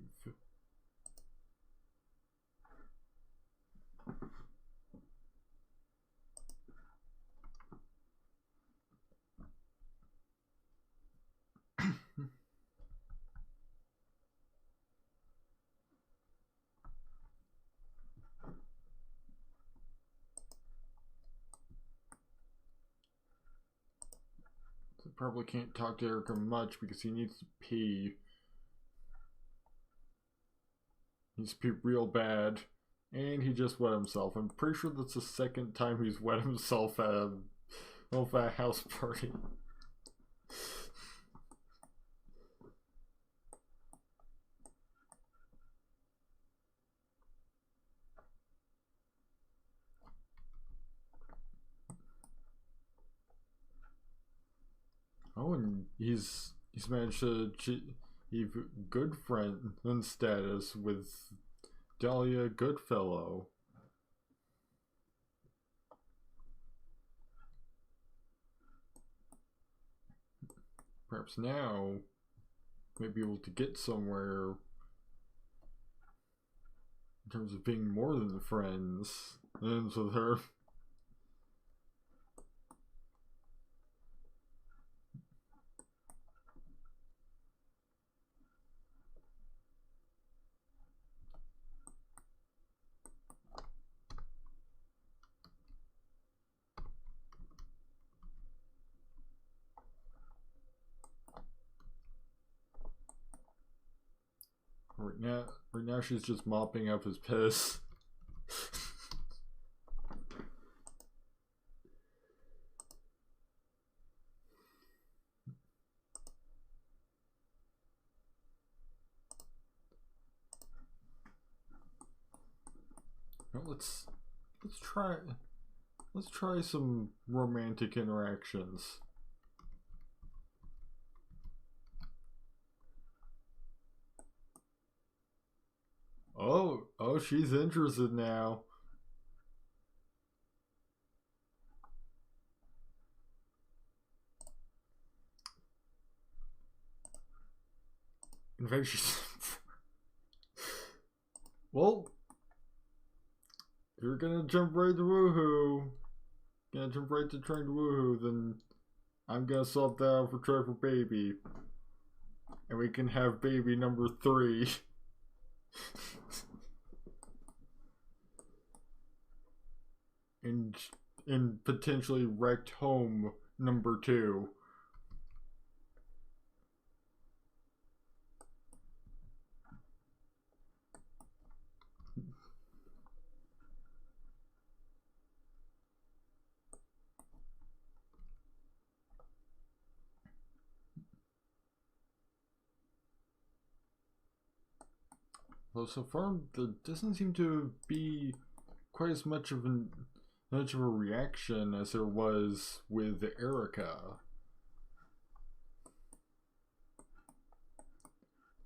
Probably can't talk to Erica much because he needs to pee. He needs to pee real bad. And he just wet himself. I'm pretty sure that's the second time he's wet himself at a house party. Oh, and he's managed to achieve good friend status with Dahlia Goodfellow. Perhaps now might be able to get somewhere in terms of being more than friends. Ends with her. Right now she's just mopping up his piss. Well, let's try some romantic interactions. Oh, she's interested now. In fact, she's... Well, you're gonna jump right to woohoo. Gonna jump right to trying to woohoo, then I'm gonna swap that out for try for baby. And we can have baby number 3. and potentially wrecked home number 2. Well, so far there doesn't seem to be quite as much of a reaction as there was with Erica.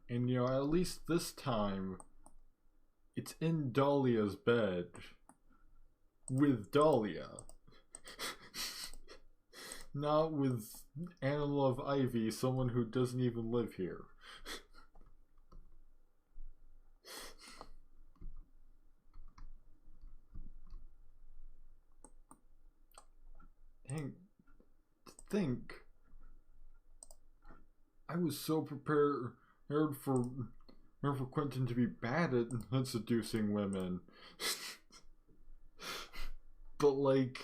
And at least this time it's in Dahlia's bed with Dahlia. Not with Anna Love Ivy, someone who doesn't even live here. think I was so prepared for Quintin to be bad at seducing women. But like,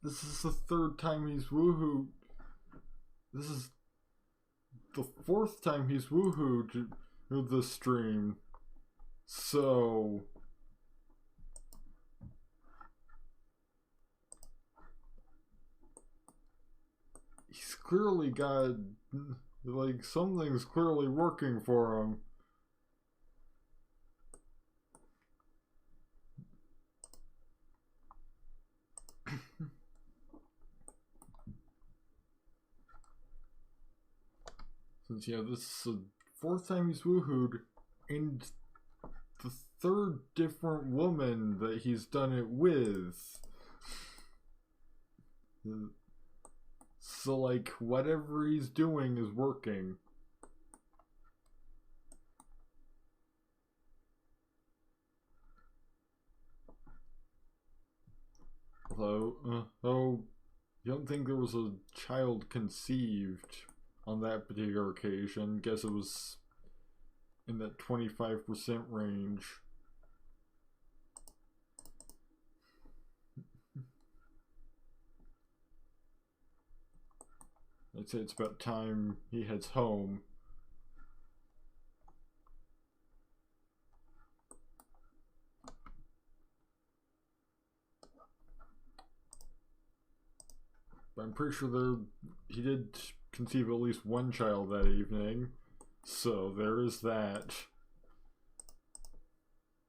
this is the third time he's woohooed. This is the fourth time he's woohooed with the stream. So he's clearly got, like, something's clearly working for him. Since, yeah, this is the fourth time he's woohooed, and the third different woman that he's done it with. So, like, whatever he's doing is working. Although, you don't think there was a child conceived on that particular occasion. Guess it was in that 25% range. I'd say it's about time he heads home. But I'm pretty sure he did conceive at least one child that evening. So there is that.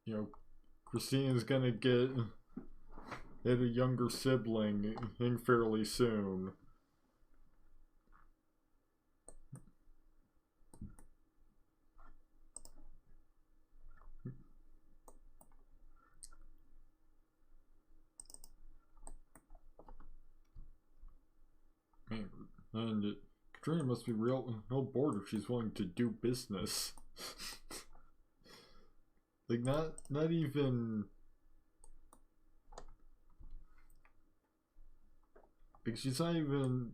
You know, Christina's gonna get a younger sibling fairly soon. Man, and Katrina must be real bored if she's willing to do business. Like, not even, like, she's not even,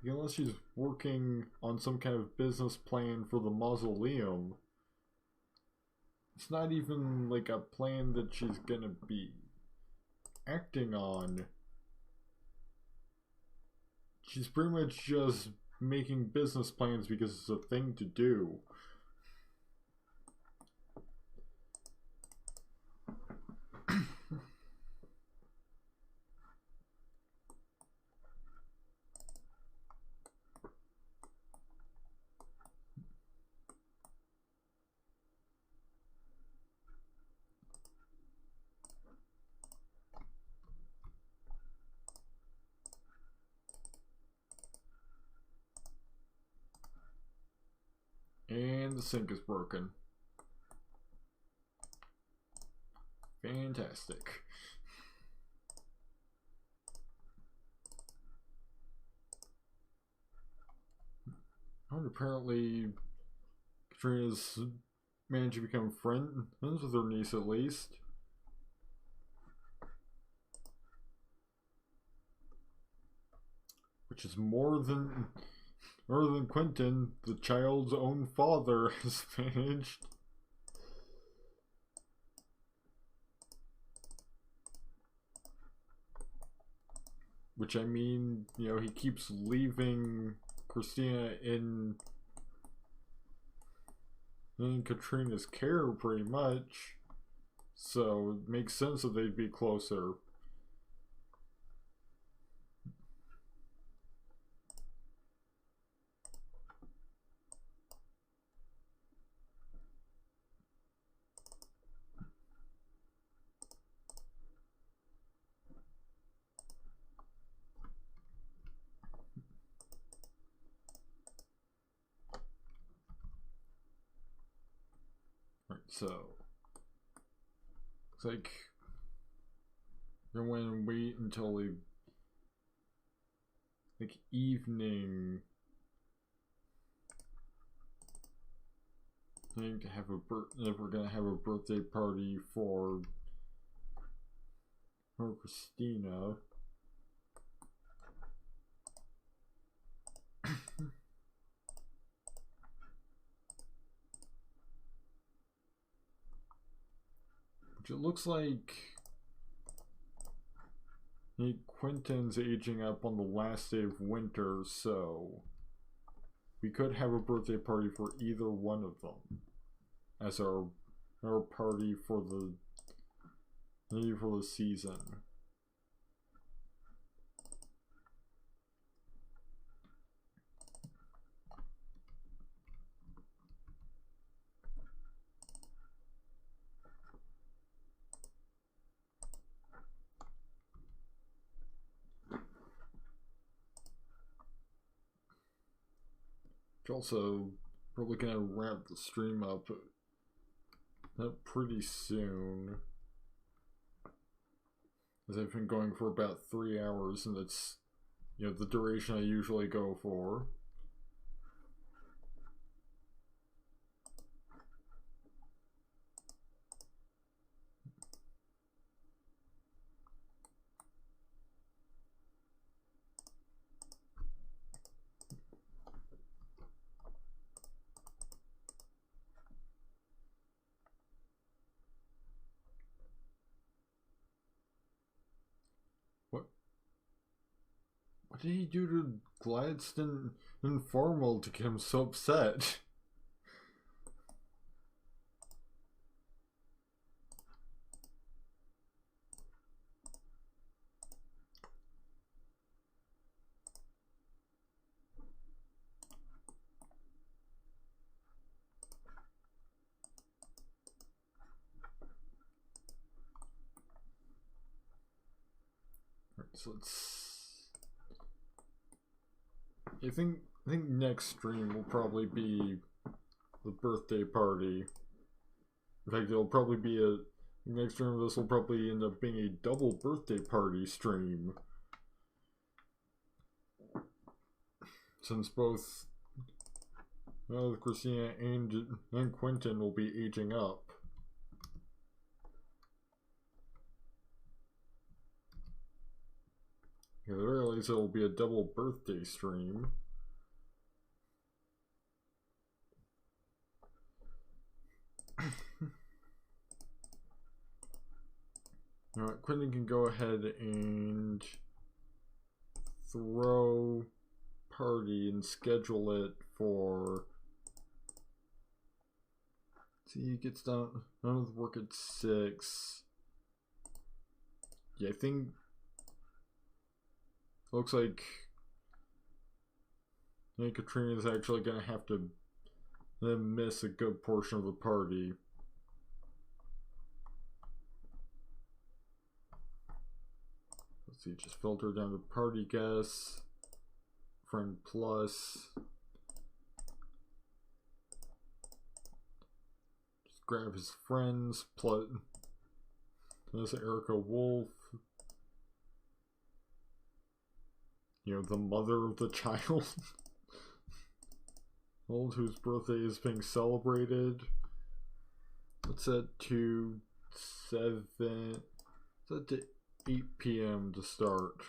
unless she's working on some kind of business plan for the mausoleum, it's not even like a plan that she's gonna be acting on. She's pretty much just making business plans because it's a thing to do. And the sink is broken. Fantastic. And apparently, Katrina's managed to become friends with her niece at least. Which is more than Quintin, the child's own father, has managed. Which, I mean, you know, he keeps leaving Christina in Katrina's care pretty much. So it makes sense that they'd be closer. So, it's like, you're going to wait until like evening, I think, to have if we're gonna have a birthday party for or Christina. Which it looks like Quintin's aging up on the last day of winter, so we could have a birthday party for either one of them as our party for the season. Also, probably gonna wrap the stream up pretty soon, as I've been going for about 3 hours, and it's, you know, the duration I usually go for. What did he do to Gladstone Informal to get him so upset? So let's... I think next stream will probably be the birthday party. In fact, it'll probably be next stream of this will probably end up being a double birthday party stream, since both Christina and Quintin will be aging up. At the very least, it will be a double birthday stream. Alright, Quintin can go ahead and throw party and schedule it for... See, he gets done with work at 6. Yeah, I think... Looks like Katrina is actually going to have to miss a good portion of the party. Let's see, just filter down to party guests, friend plus. Just grab his friends, plus there's Erica Wolf. You know, the mother of the child whose birthday is being celebrated. Let's set to 8 p.m. to start.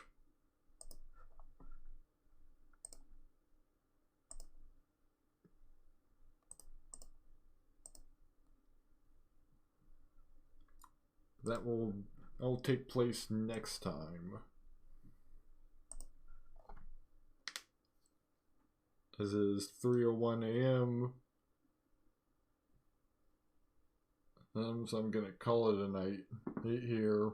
That will take place next time. This is 3:01 a.m. So I'm gonna call it a night here.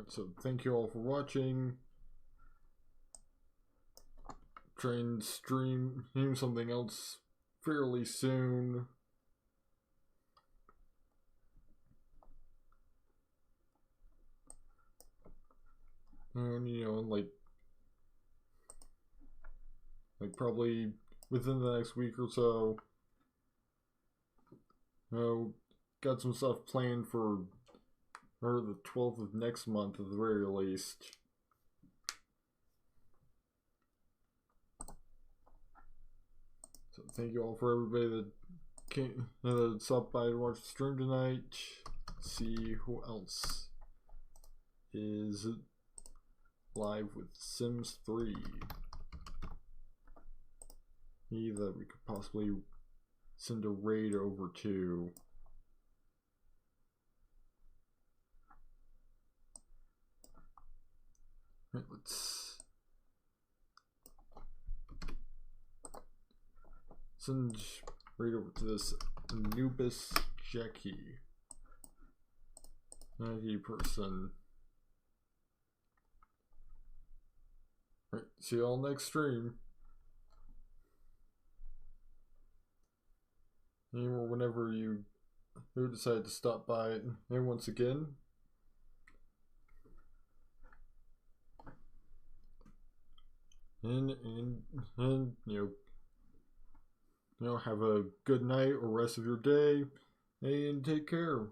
So thank you all for watching. try and stream something else fairly soon. And like probably within the next week or so. Got some stuff planned for the 12th of next month at the very least. So thank you all for everybody that came that stopped by to watch the stream tonight. Let's see who else is live with Sims 3. That we could possibly send a raid over to. Right, let's send raid over to this Anubis Jackie. 90 person. Right, see you all next stream. Or whenever you decide to stop by. And once again, and have a good night or rest of your day, and take care.